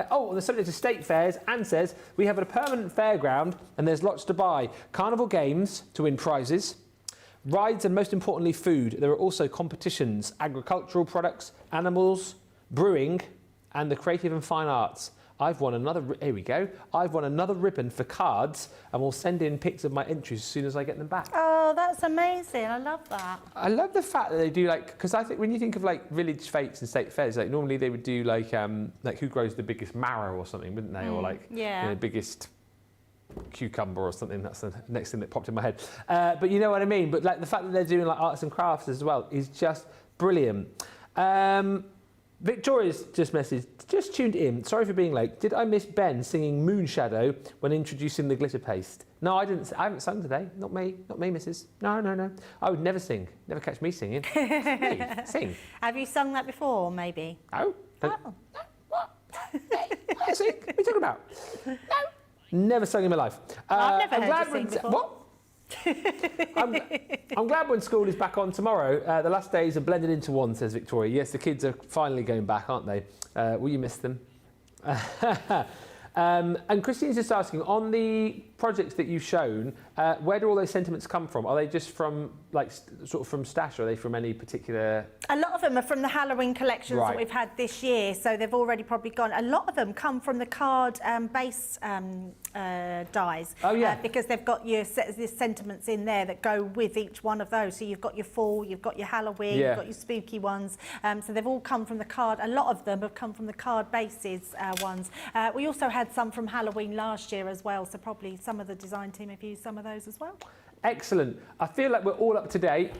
On the subject of state fairs, Anne says, we have a permanent fairground and there's lots to buy. Carnival games to win prizes. Rides and most importantly food. There are also competitions, agricultural products, animals, brewing and the creative and fine arts. I've won another, here we go, I've won another ribbon for cards and will send in pics of my entries as soon as I get them back. Oh, that's amazing. I love that. I love the fact that they do because I think when you think of village fetes and state fairs, normally they would do who grows the biggest marrow or something, wouldn't they? Or biggest cucumber or something. That's the next thing that popped in my head. But you know what I mean? But the fact that they're doing arts and crafts as well is just brilliant. Victoria's just messaged, just tuned in. Sorry for being late. Did I miss Ben singing Moonshadow when introducing the glitter paste? No, I didn't. I haven't sung today. Not me, missus. No. I would never sing. Never catch me singing. Me, sing. Have you sung that before, maybe? No. Oh. What? Hey, I sing. What are you talking about? No. Never sung in my life. I've never heard you sing before. What? I'm glad when school is back on tomorrow. The last days are blended into one, says Victoria. Yes, the kids are finally going back, aren't they? Will you miss them? And Christine's just asking, on the projects that you've shown, where do all those sentiments come from? Are they just from, sort of from stash, or are they from any particular... A lot of them are from the Halloween collections that we've had this year, so they've already probably gone. A lot of them come from the card base dies. Oh, yeah. Because they've got your sentiments in there that go with each one of those. So you've got your fall, you've got your Halloween, you've got your spooky ones. So they've all come from the card. A lot of them have come from the card bases ones. We also had some from Halloween last year as well, so probably some of the design team have used some of those as well. Excellent. I feel like we're all up to date.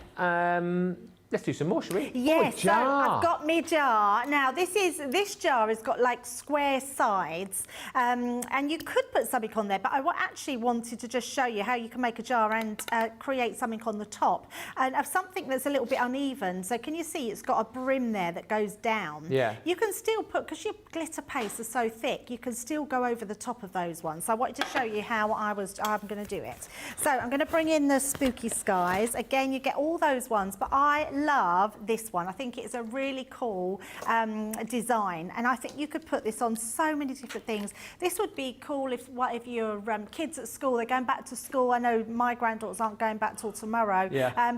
Let's do some more, shall we? Yes, so I've got my jar. Now, this jar has got square sides, and you could put something on there, but I actually wanted to just show you how you can make a jar and create something on the top, and of something that's a little bit uneven. So can you see it's got a brim there that goes down? Yeah. You can still put, because your glitter paste is so thick, you can still go over the top of those ones. So I wanted to show you how I'm going to do it. So I'm going to bring in the Spooky Skies. Again, you get all those ones, but I love this one. I think it's a really cool design, and I think you could put this on so many different things. This would be cool if your kids at school, they're going back to school. I know my granddaughters aren't going back till tomorrow,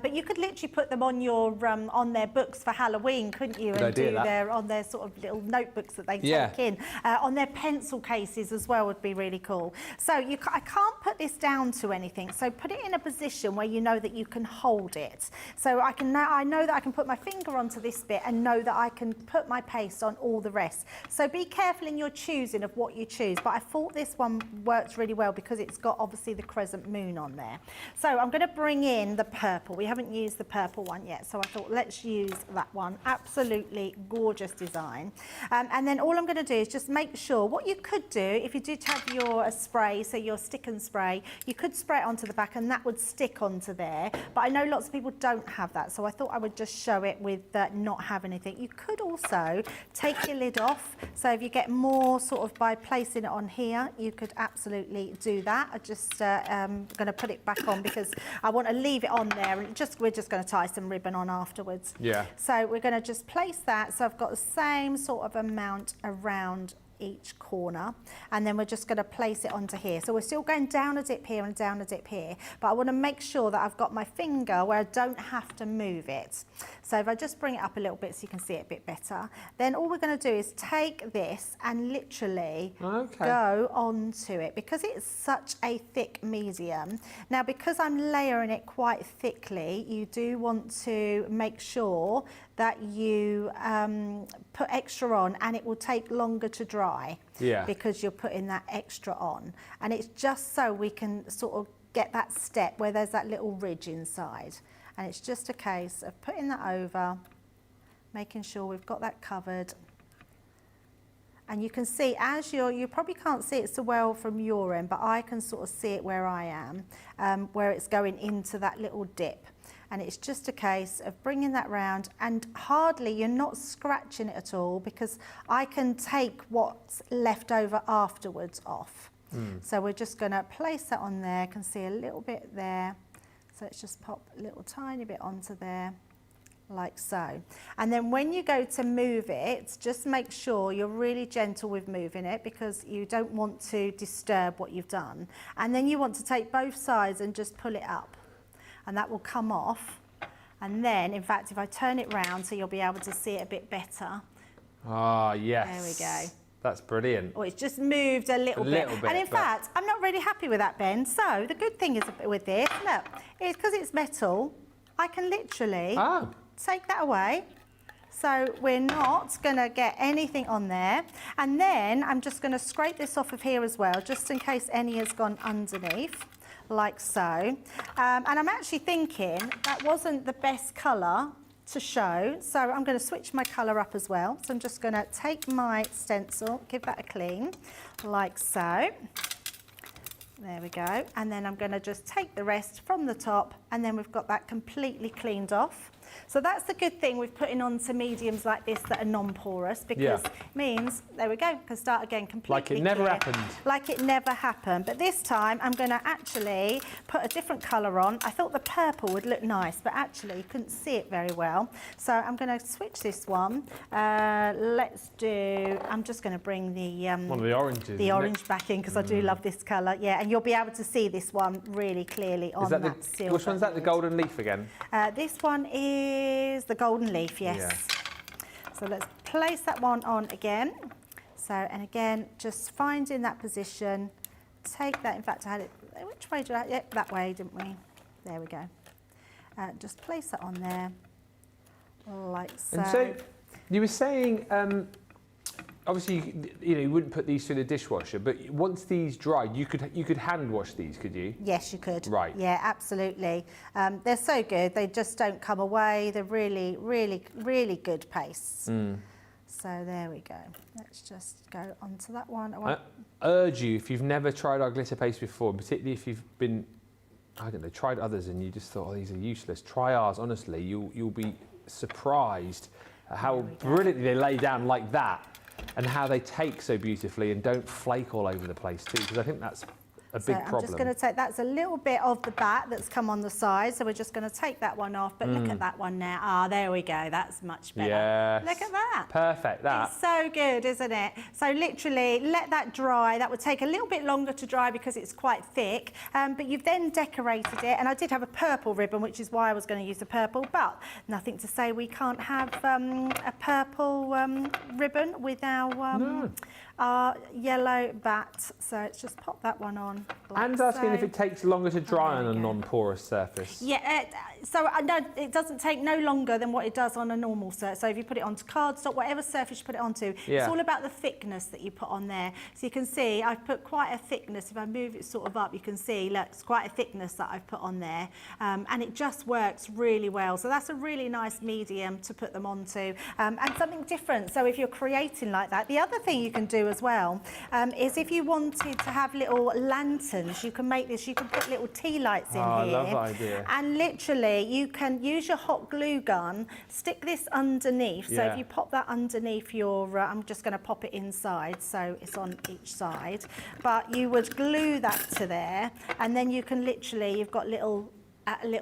but you could literally put them on your on their books for Halloween, couldn't you? And do on their sort of little notebooks that they take in. On their pencil cases as well would be really cool. So I can't put this down to anything, so put it in a position where you know that you can hold it. So I know that I can put my finger onto this bit and know that I can put my paste on all the rest. So be careful in your choosing of what you choose, but I thought this one works really well because it's got obviously the crescent moon on there. So I'm going to bring in the purple. We haven't used the purple one yet, so I thought let's use that one. Absolutely gorgeous design. And then all I'm going to do is just make sure, what you could do if you did have your spray, so your stick and spray, you could spray it onto the back and that would stick onto there, but I know lots of people don't have that, so I thought I would would just show it with not having anything. You could also take your lid off. So if you get more sort of by placing it on here, you could absolutely do that. I just going to put it back on because I want to leave it on there, and we're just going to tie some ribbon on afterwards. Yeah. So we're going to just place that. So I've got the same sort of amount around each corner, and then we're just going to place it onto here. So we're still going down a dip here and down a dip here, but I want to make sure that I've got my finger where I don't have to move it. So if I just bring it up a little bit so you can see it a bit better, then all we're going to do is take this and literally go onto it, because it's such a thick medium. Now, because I'm layering it quite thickly, you do want to make sure that you put extra on, and it will take longer to dry because you're putting that extra on. And it's just so we can sort of get that step where there's that little ridge inside. And it's just a case of putting that over, making sure we've got that covered. And you can see, as you probably can't see it so well from your end, but I can sort of see it where I am, where it's going into that little dip. And it's just a case of bringing that round, and hardly, you're not scratching it at all, because I can take what's left over afterwards off. So we're just going to place that on there. Can see a little bit there. So let's just pop a little tiny bit onto there, like so. And then when you go to move it, just make sure you're really gentle with moving it, because you don't want to disturb what you've done. And then you want to take both sides and just pull it up, and that will come off. And then, in fact, if I turn it round so you'll be able to see it a bit better. Ah, yes. There we go. That's brilliant. Oh, it's just moved a little bit. And in fact, I'm not really happy with that, Ben. So the good thing is with this, look, is because it's metal, I can literally take that away. So we're not going to get anything on there. And then I'm just going to scrape this off of here as well, just in case any has gone underneath, like so. And I'm actually thinking that wasn't the best colour to show, so I'm going to switch my colour up as well. So I'm just going to take my stencil, give that a clean, like so. There we go. And then I'm going to just take the rest from the top, and then we've got that completely cleaned off. So that's the good thing with putting on to mediums like this that are non-porous, because it means, there we go, can start again completely like it never happened. Like it never happened. But this time I'm going to actually put a different colour on. I thought the purple would look nice, but actually you couldn't see it very well. So I'm going to switch this one. Let's do, I'm just going to bring the one of the oranges. The orange back in, because I do love this colour. Yeah, and you'll be able to see this one really clearly on that silver. Which one's that, the golden leaf again? This one is the golden leaf, yes. Yeah. So let's place that one on again. So, and again, just finding that position, take that, in fact I had it, which way did I, yeah, that way, didn't we? There we go. Just place that on there, like so. And so, you were saying, obviously, you wouldn't put these through the dishwasher, but once these dried, you could hand wash these, could you? Yes, you could. Right. Yeah, absolutely. They're so good. They just don't come away. They're really, really, really good pastes. So there we go. Let's just go onto that one. I urge you, if you've never tried our glitter paste before, particularly if you've been, I don't know, tried others and you just thought, oh, these are useless, try ours, honestly. You'll be surprised at how brilliantly they lay down like that, and how they take so beautifully and don't flake all over the place too, because I think that's a big problem. I'm just going to take, that's a little bit of the back that's come on the side, so we're just going to take that one off, but look at that one now. Ah, there we go, that's much better. Yes. Look at that. Perfect, that. It's so good, isn't it? So literally, let that dry. That would take a little bit longer to dry because it's quite thick, but you've then decorated it, and I did have a purple ribbon, which is why I was going to use the purple, but nothing to say we can't have a purple ribbon with our yellow bat. So let's just pop that one on. Like and asking so. if it takes longer to dry on a non-porous surface. Yeah, so no, it doesn't take no longer than what it does on a normal surface. So if you put it onto cardstock, whatever surface you put it onto, it's all about the thickness that you put on there. So you can see I've put quite a thickness. If I move it sort of up, you can see, look, it's quite a thickness that I've put on there. And it just works really well. So that's a really nice medium to put them onto, and something different. So if you're creating like that, the other thing you can do as well is if you wanted to have little land lanterns. You can make this, you can put little tea lights in here. I love that idea. And literally, you can use your hot glue gun, stick this underneath. So if you pop that underneath your, I'm just going to pop it inside, so it's on each side. But you would glue that to there, and then you can literally, you've got little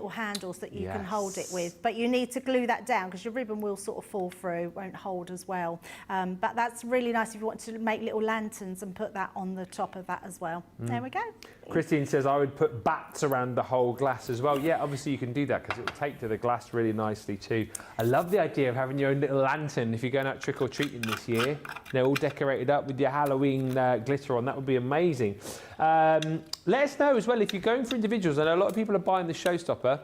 handles that you can hold it with, but you need to glue that down because your ribbon will sort of fall through, won't hold as well. But that's really nice if you want to make little lanterns and put that on the top of that as well. There we go. Christine says I would put bats around the whole glass as well. Yeah, obviously you can do that because it will take to the glass really nicely too. I love the idea of having your own little lantern if you're going out trick-or-treating this year. They're all decorated up with your Halloween glitter on. That would be amazing. Let us know as well if you're going for individuals. I know a lot of people are buying the Showstopper,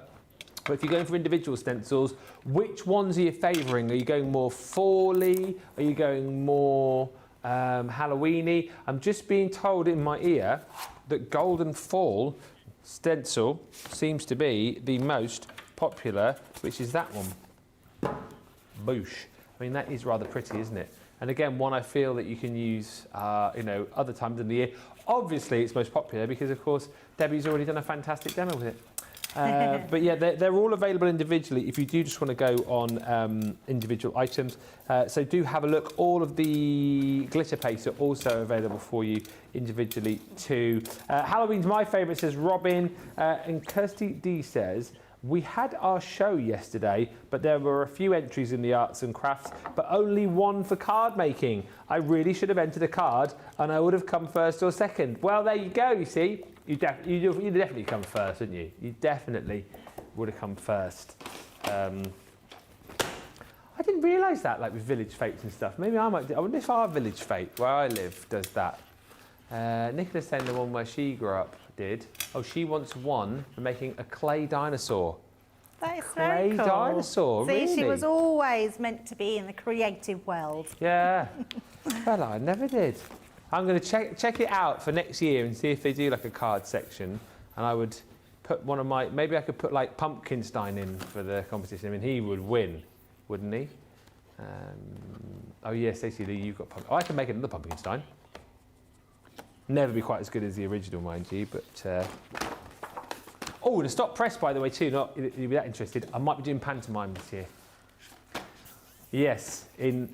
but if you're going for individual stencils, which ones are you favouring? Are you going more fall-y? Are you going more Halloween-y? I'm just being told in my ear that Golden Fall stencil seems to be the most popular, which is that one. Boosh. I mean, that is rather pretty, isn't it? And again, one I feel that you can use, other times in the year. Obviously, it's most popular because, of course, Debbie's already done a fantastic demo with it. But yeah, they're all available individually if you do just want to go on individual items. So do have a look. All of the glitter pastes are also available for you individually too. Halloween's my favourite, says Robin. And Kirsty D says, we had our show yesterday, but there were a few entries in the arts and crafts, but only one for card making. I really should have entered a card and I would have come first or second. Well, there you go, you see. You'd definitely come first, wouldn't you? You definitely would have come first. I didn't realise that, like with village fates and stuff. Maybe I might do. I wonder if our village fate, where I live, does that. Nicola's saying the one where she grew up did. Oh, she wants one for making a clay dinosaur. That is very cool. Clay dinosaur, See, really? she was always meant to be in the creative world. Yeah. Well, I never did. I'm going to check it out for next year and see if they do like a card section. And I would put one of my, maybe I could put like Pumpkinstein in for the competition. I mean, he would win, wouldn't he? Oh yeah, Stacey Lee, you've got Pumpkinstein. Oh, I can make another Pumpkinstein. Never be quite as good as the original, mind you, but... Oh, and a stop press, by the way, too. Not you'd be that interested. I might be doing pantomime this year. Yes, in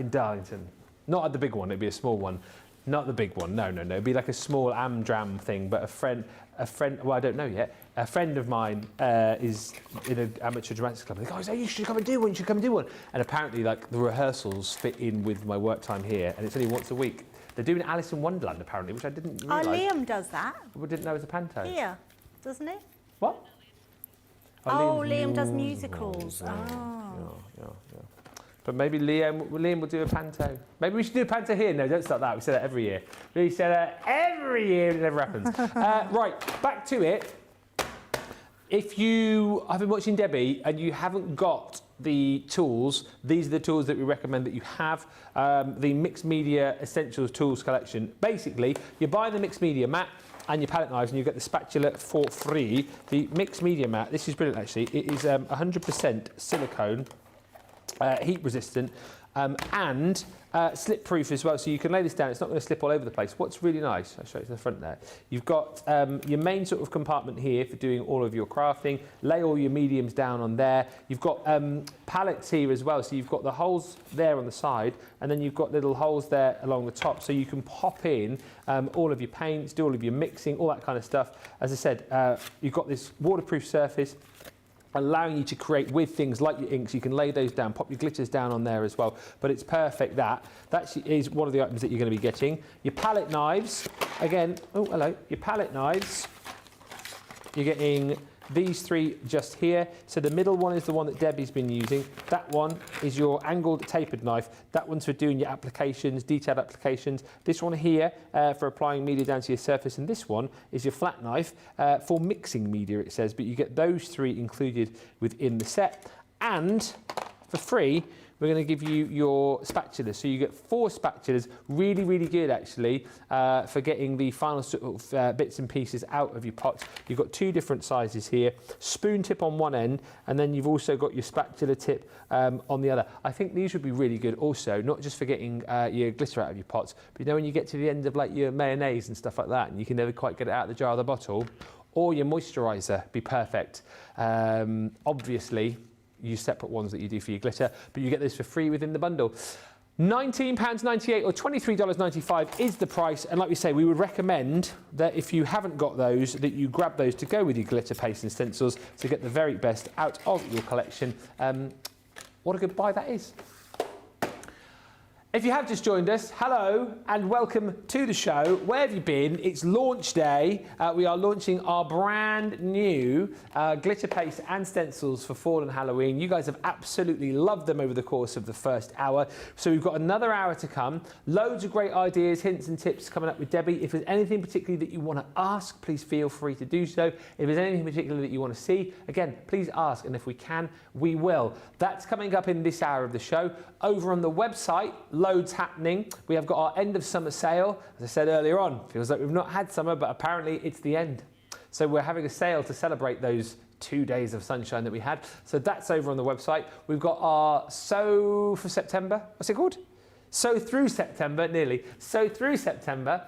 Darlington. Not at the big one, it'd be a small one. Not the big one, no. It'd be like a small Amdram thing, but a friend, well, I don't know yet. A friend of mine is in an amateur dramatics club. They go, oh, you should come and do one, And apparently, like, the rehearsals fit in with my work time here, and it's only once a week. They're doing Alice in Wonderland, apparently, which I didn't realise. Oh, Liam does that. I didn't know it was a panto. Here, doesn't he? What? Oh, Liam does musicals. Yeah. But maybe Liam will do a panto. Maybe we should do a panto here. No, don't start that. We say that every year. We say that every year. It never happens. Right, back to it. If you have been watching Debbie and you haven't got the tools, these are the tools that we recommend that you have. The Mixed Media Essentials Tools Collection. Basically, you buy the Mixed Media mat and your palette knives and you get the spatula for free. The Mixed Media mat, this is brilliant actually. It is 100% silicone. Heat resistant and slip proof as well, so you can lay this down, it's not going to slip all over the place. What's really nice, I'll show you to the front there, you've got your main sort of compartment here for doing all of your crafting, lay all your mediums down on there, you've got palettes here as well, so you've got the holes there on the side and then you've got little holes there along the top, so you can pop in all of your paints, do all of your mixing, all that kind of stuff. As I said, you've got this waterproof surface allowing you to create with things like your inks. You can lay those down, pop your glitters down on there as well, but it's perfect that is one of the items that you're going to be getting. Your palette knives, again, oh hello, your palette knives, you're getting these three just here. So the middle one is the one that Debbie's been using. That one is your angled tapered knife. That one's for doing your applications, detailed applications. This one here for applying media down to your surface. And this one is your flat knife for mixing media, it says. But you get those three included within the set. And for free, we're going to give you your spatulas. So you get 4 spatulas, really, really good actually, for getting the final sort of bits and pieces out of your pots. You've got 2 different sizes here, spoon tip on one end, and then you've also got your spatula tip on the other. I think these would be really good also, not just for getting your glitter out of your pots, but you know when you get to the end of like your mayonnaise and stuff like that, and you can never quite get it out of the jar or the bottle, or your moisturiser, be perfect. Obviously, use separate ones that you do for your glitter, but you get this for free within the bundle. £19.98 or $23.95 is the price, and like we say, we would recommend that if you haven't got those, that you grab those to go with your glitter paste and stencils to get the very best out of your collection. What a good buy that is. If you have just joined us, hello and welcome to the show. Where have you been? It's launch day. We are launching our brand new glitter paste and stencils for fall and Halloween. You guys have absolutely loved them over the course of the first hour. So we've got another hour to come. Loads of great ideas, hints and tips coming up with Debbie. If there's anything particularly that you want to ask, please feel free to do so. If there's anything particular that you want to see, again, please ask. And if we can, we will. That's coming up in this hour of the show. Over on the website, loads happening. We have got our end of summer sale. As I said earlier on, feels like we've not had summer, but apparently it's the end. So we're having a sale to celebrate those 2 days of sunshine that we had. So that's over on the website. We've got our So for September. What's it called? So through September, nearly. So through September,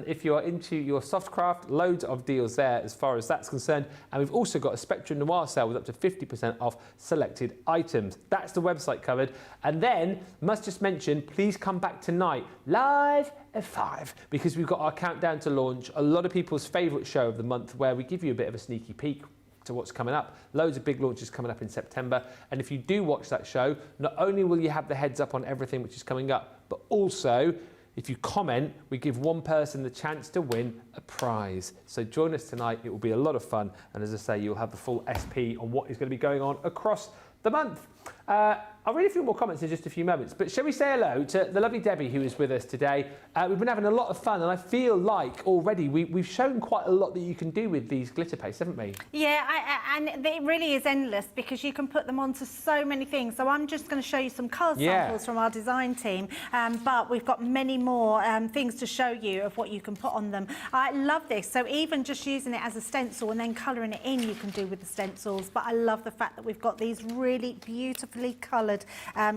if you're into your soft craft, loads of deals there as far as that's concerned. And we've also got a Spectrum Noir sale with up to 50% off selected items. That's the website covered. And then, must just mention, please come back tonight, live at 5, because we've got our countdown to launch, a lot of people's favourite show of the month, where we give you a bit of a sneaky peek to what's coming up. Loads of big launches coming up in September, and if you do watch that show, not only will you have the heads up on everything which is coming up, but also if you comment, we give one person the chance to win a prize. So join us tonight, it will be a lot of fun, and as I say, you'll have the full SP on what is going to be going on across the month. I'll read a few more comments in just a few moments, but shall we say hello to the lovely Debbie who is with us today. We've been having a lot of fun, and I feel like already we've shown quite a lot that you can do with these glitter pastes, haven't we? Yeah, and it really is endless because you can put them onto so many things. So I'm just going to show you some colour samples from our design team, but we've got many more things to show you of what you can put on them. I love this. So even just using it as a stencil and then colouring it in, you can do with the stencils. But I love the fact that we've got these really beautifully coloured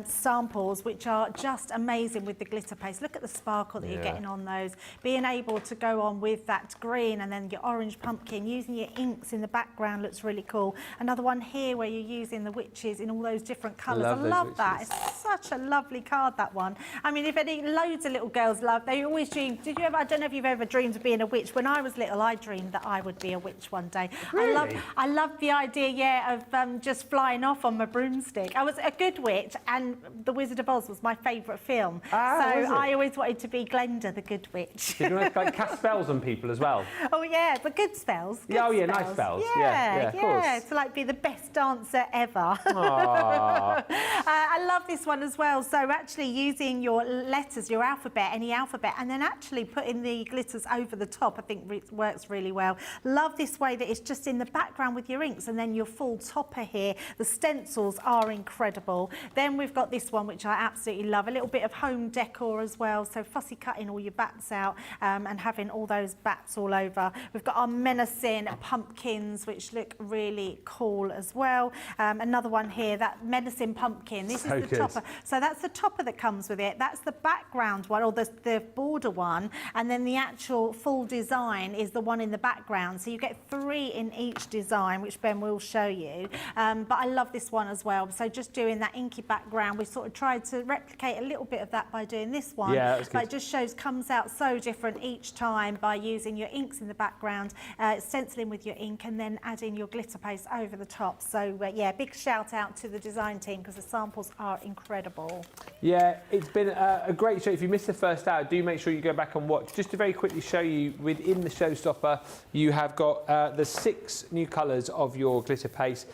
samples, which are just amazing with the glitter paste. Look at the sparkle that you're getting on those. Being able to go on with that green and then your orange pumpkin, using your inks in the background looks really cool. Another one here where you're using the witches in all those different colours. I love that. It's such a lovely card, that one. I mean, if any, loads of little girls love, they always dream. Did you ever, I don't know if you've ever dreamed of being a witch. When I was little, I dreamed that I would be a witch one day. Really? I loved the idea, of just flying off on my broomstick. I was a good witch, and The Wizard of Oz was my favourite film. So I always wanted to be Glenda, the good witch. Did you want to like, cast spells on people as well? Oh yeah, but good spells. Good spells. Nice spells. Yeah, of course. To like be the best dancer ever. I love this one as well. So actually using your letters, your alphabet, any alphabet, and then actually putting the glitters over the top, I think works really well. Love this way that it's just in the background with your inks, and then your full topper here. The stencils are incredible. Then we've got this one, which I absolutely love. A little bit of home decor as well. So fussy cutting all your bats out and having all those bats all over. We've got our menacing pumpkins, which look really cool as well. Another one here, that menacing pumpkin. This is the topper. So that's the topper that comes with it. That's the background one, or the border one. And then the actual full design is the one in the background. So you get 3 in each design, which Ben will show you. But I love this one as well. So just doing that inky background, we sort of tried to replicate a little bit of that by doing this one. Yeah, that's good. But it just shows, comes out so different each time by using your inks in the background, stenciling with your ink, and then adding your glitter paste over the top. So yeah, big shout out to the design team because the samples are incredible. Yeah, it's been a great show. If you missed the first hour, do make sure you go back and watch. Just to very quickly show you, within the Showstopper, you have got the 6 new colours of your glitter paste.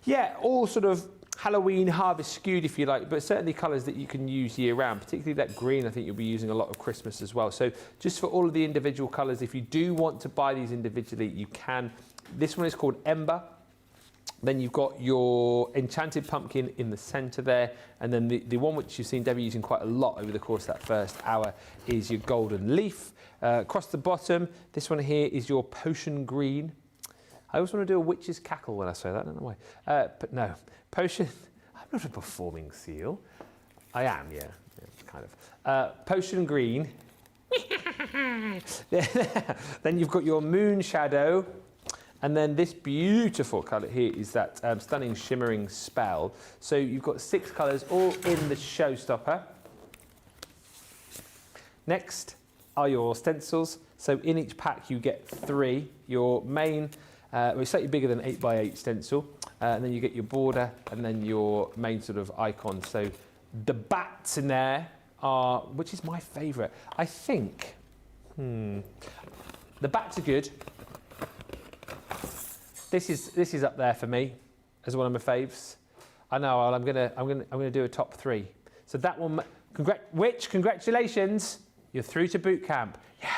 Yeah, all sort of Halloween harvest skewed, if you like, but certainly colours that you can use year round, particularly that green. I think you'll be using a lot of Christmas as well. So just for all of the individual colours, if you do want to buy these individually, you can. This one is called Ember. Then you've got your enchanted pumpkin in the centre there. And then the one which you've seen Debbie using quite a lot over the course of that first hour is your golden leaf. Across the bottom, this one here is your potion green. I always want to do a witch's cackle when I say that, I don't know why. But no, potion, I'm not a performing seal. I am, yeah kind of. Potion green. Then you've got your moon shadow. And then this beautiful colour here is that stunning shimmering spell. So you've got 6 colours all in the Showstopper. Next are your stencils. So in each pack you get 3. Your main, well, slightly bigger than 8x8 stencil. And then you get your border and then your main sort of icon. So the bats in there are, which is my favourite. I think, the bats are good. This is up there for me as one of my faves. I know I'm gonna do a top 3. So that one, congratulations, you're through to boot camp. Yeah.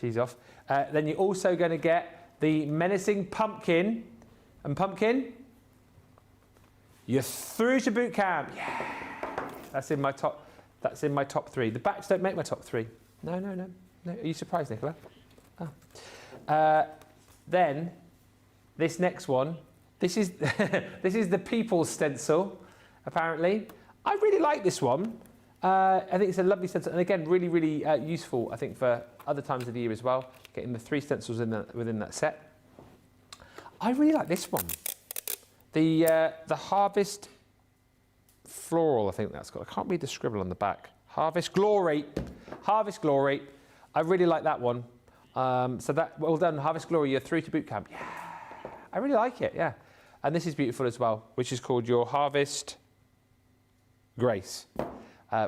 She's off. Then you're also going to get the menacing pumpkin, and pumpkin, you're through to boot camp. Yeah. That's in my top 3. The bats don't make my top 3. No. Are you surprised, Nicola? Oh. Then, this next one, this is the people's stencil, apparently. I really like this one. I think it's a lovely stencil, and again, really, really useful, I think, for other times of the year as well, getting the 3 stencils within that set. I really like this one. The Harvest Floral, I think that's called. I can't read the scribble on the back. Harvest Glory. Harvest Glory. I really like that one. So that, well done, Harvest Glory, you're through to boot camp. Yeah, I really like it, yeah. And this is beautiful as well, which is called your Harvest Grace,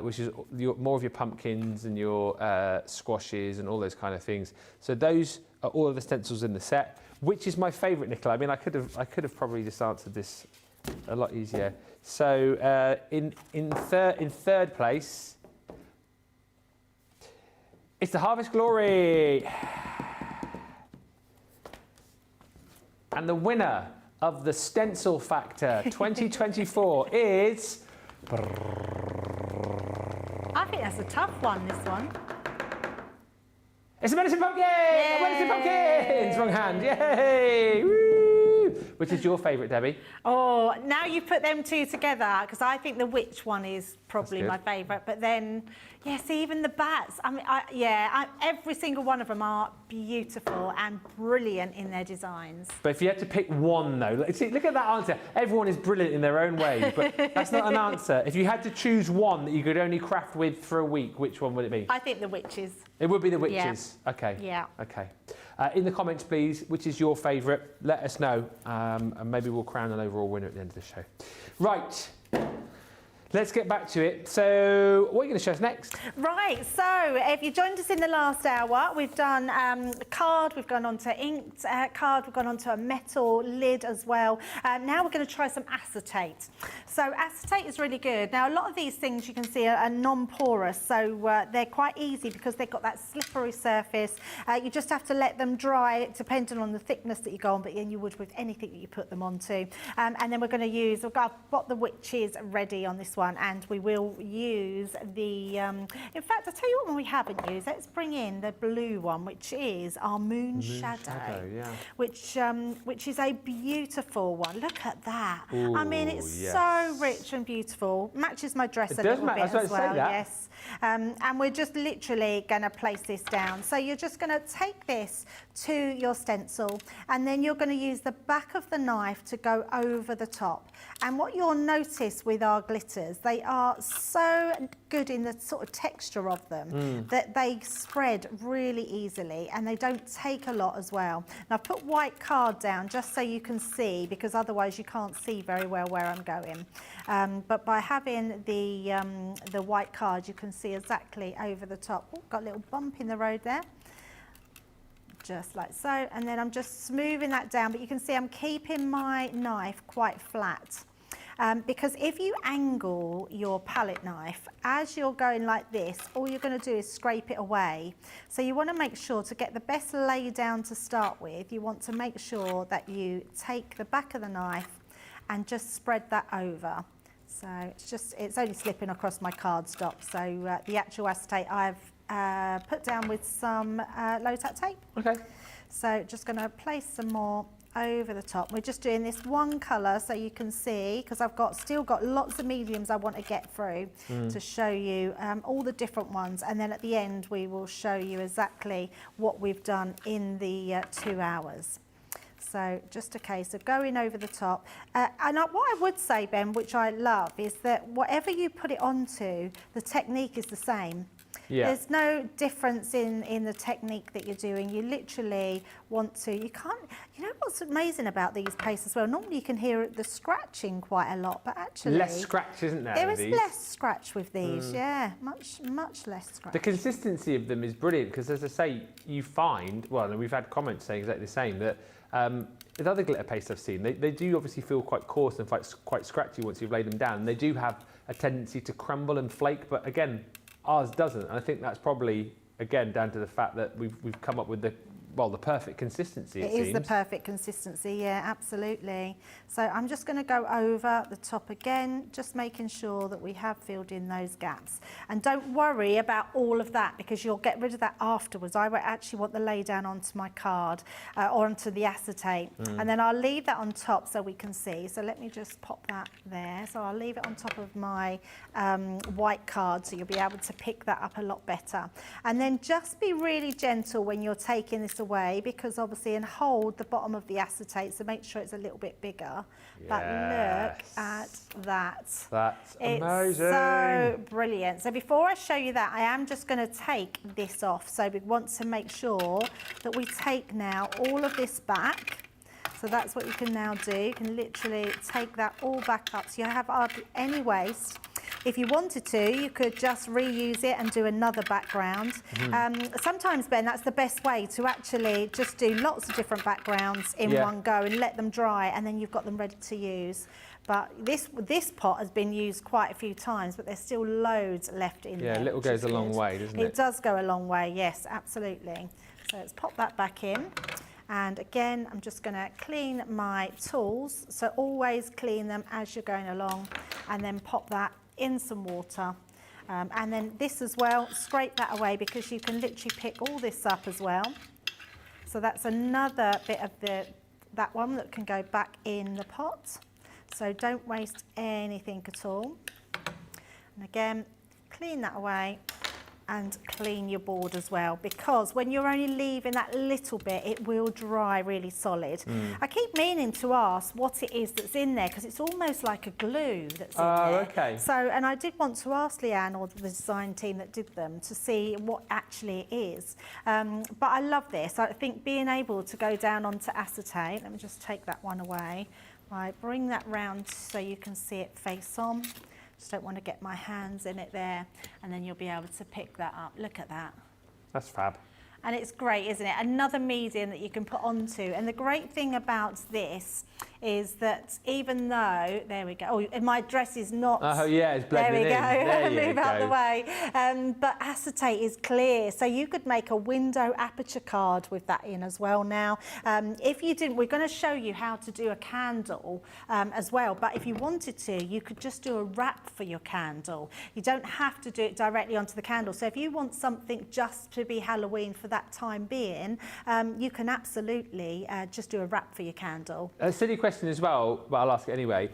which is more of your pumpkins and your squashes and all those kind of things. So those are all of the stencils in the set. Which is my favourite, Nicola? I mean, I could have probably just answered this a lot easier. So in third place, it's the Harvest Glory. And the winner of the Stencil Factor 2024 is... I think that's a tough one, this one. It's the Menacing Pumpkin! Yay! Menacing Pumpkins! Wrong hand, yay! Woo! Which is your favourite, Debbie? Oh, now you put them 2 together, because I think the witch one is probably my favourite. But then, yes, even the bats. I mean, every single one of them are beautiful and brilliant in their designs. But if you had to pick one, though, see, look at that answer. Everyone is brilliant in their own way, but that's not an answer. If you had to choose one that you could only craft with for a week, which one would it be? I think the witches. It would be the witches. Yeah. Okay. Yeah. Okay. In the comments, please, which is your favourite? Let us know, and maybe we'll crown an overall winner at the end of the show. Right. Let's get back to it. So, what are you going to show us next? Right, so if you joined us in the last hour, we've done a card, we've gone on to inked card, we've gone on to a metal lid as well. Now we're going to try some acetate. So acetate is really good. Now, a lot of these things you can see are non-porous, so they're quite easy because they've got that slippery surface. You just have to let them dry, depending on the thickness that you go on, but then you would with anything that you put them onto. And then we're going to use, I've got the witches ready on this one. And we will use the, in fact, I'll tell you what one we haven't used. Let's bring in the blue one, which is our Moon Shadow, yeah. which is a beautiful one. Look at that. Ooh, I mean, it's yes. so rich and beautiful. Matches my dress a little bit as well, yes. And we're just literally going to place this down. So you're just going to take this to your stencil, and then you're going to use the back of the knife to go over the top. And what you'll notice with our glitters, they are so good in the sort of texture of them that they spread really easily, and they don't take a lot as well. Now I've put white card down just so you can see, because otherwise you can't see very well where I'm going. But by having the white card, you can see exactly over the top. Oh, got a little bump in the road there. Just like so, and then I'm just smoothing that down, but you can see I'm keeping my knife quite flat. because if you angle your palette knife, as you're going like this, all you're going to do is scrape it away. So you want to make sure to get the best lay down to start with, you want to make sure that you take the back of the knife and just spread that over. So it's only slipping across my cardstock. So the actual acetate I've put down with some low-tack tape. Okay. So just going to place some more over the top. We're just doing this one colour so you can see, because I've still got lots of mediums I want to get through to show you all the different ones, and then at the end we will show you exactly what we've done in the 2 hours. So just a case of going over the top. What I would say, Ben, which I love, is that whatever you put it onto, the technique is the same. Yeah. There's no difference in the technique that you're doing. You literally want to, you know what's amazing about these pastes as well? Normally you can hear the scratching quite a lot, but actually... Less scratch, isn't there? There is less scratch with these, yeah, much less scratch. The consistency of them is brilliant because, as I say, you find, well, and we've had comments saying exactly the same, that with other glitter pastes I've seen, they do obviously feel quite coarse and quite scratchy once you've laid them down. And they do have a tendency to crumble and flake, but again, ours doesn't, and I think that's probably, again, down to the fact that we've come up with the perfect consistency, it seems. It is the perfect consistency, yeah, absolutely. So I'm just going to go over the top again, just making sure that we have filled in those gaps. And don't worry about all of that, because you'll get rid of that afterwards. I actually want the lay down onto my card or onto the acetate, and then I'll leave that on top so we can see. So let me just pop that there. So I'll leave it on top of my white card, so you'll be able to pick that up a lot better. And then just be really gentle when you're taking this away, because obviously, and hold the bottom of the acetate, so make sure it's a little bit bigger. Yes. But look at that. That's amazing. It's so brilliant. So before I show you that, I am just going to take this off. So we want to make sure that we take now all of this back. So that's what you can now do. You can literally take that all back up. So you have hardly any waste. If you wanted to, you could just reuse it and do another background. Sometimes, Ben, that's the best way to actually just do lots of different backgrounds in one go and let them dry, and then you've got them ready to use. But this pot has been used quite a few times, but there's still loads left in there. Yeah, little goes a long way, doesn't it? It does go a long way, yes, absolutely. So let's pop that back in. And again, I'm just going to clean my tools. So always clean them as you're going along, and then pop that in some water. And then this as well, scrape that away, because you can literally pick all this up as well. So that's another bit of that one that can go back in the pot. So don't waste anything at all. And again, clean that away. And clean your board as well, because when you're only leaving that little bit, it will dry really solid. I keep meaning to ask what it is that's in there, because it's almost like a glue that's in there. Okay. So, and I did want to ask Leanne or the design team that did them to see what actually it is. But I love this. I think being able to go down onto acetate, let me just take that one away. Right, bring that round so you can see it face on. Just don't want to get my hands in it there, and then you'll be able to pick that up. Look at that. That's fab. And it's great, isn't it? Another medium that you can put onto. And the great thing about this is that even though, there we go, oh, my dress is not. Oh yeah, it's blending in. There we go, move out the way. But acetate is clear, so you could make a window aperture card with that in as well now. If you didn't, we're going to show you how to do a candle as well, but if you wanted to, you could just do a wrap for your candle. You don't have to do it directly onto the candle. So if you want something just to be Halloween for that time being, you can absolutely just do a wrap for your candle. A silly question as well, but I'll ask it anyway.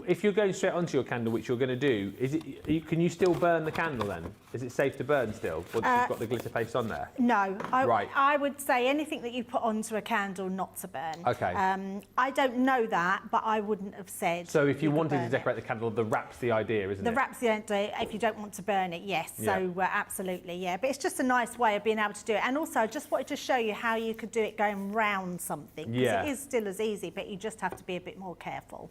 If you're going straight onto your candle, which you're going to do, can you still burn the candle then? Is it safe to burn still once you've got the glitter paste on there? No, Right. I would say anything that you put onto a candle not to burn. Okay. I don't know that, but I wouldn't have said. So if you wanted to decorate the candle, the wrap's the idea, isn't it? The wrap's the idea if you don't want to burn it, yes. So absolutely, yeah. But it's just a nice way of being able to do it. And also, I just wanted to show you how you could do it going round something. Because it is still as easy, but you just have to be a bit more careful.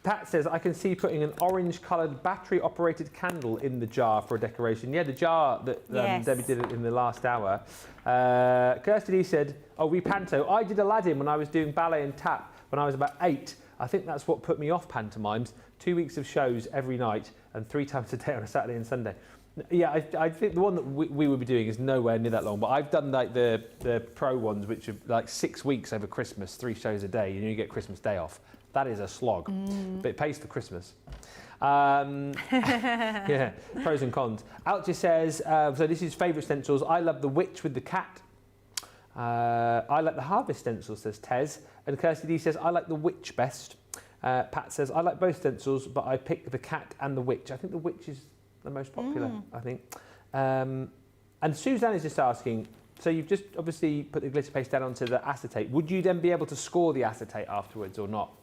Pat says, I can see putting an orange-coloured battery-operated candle in the jar for a decoration. Yeah, the jar that Debbie did it in the last hour. Kirsty Lee said, oh, we panto. I did Aladdin when I was doing ballet and tap when I was about 8. I think that's what put me off pantomimes. 2 weeks of shows every night and 3 times a day on a Saturday and Sunday. Yeah, I think the one that we would be doing is nowhere near that long, but I've done like the pro ones, which are like 6 weeks over Christmas, 3 shows a day, and you get Christmas Day off. That is a slog, but it pays for Christmas. Yeah, pros and cons. Altia says, so this is favourite stencils. I love the witch with the cat. I like the harvest stencil, says Tez. And Kirsty D says, I like the witch best. Pat says, I like both stencils, but I pick the cat and the witch. I think the witch is the most popular, I think. And Suzanne is just asking, so you've just obviously put the glitter paste down onto the acetate. Would you then be able to score the acetate afterwards or not?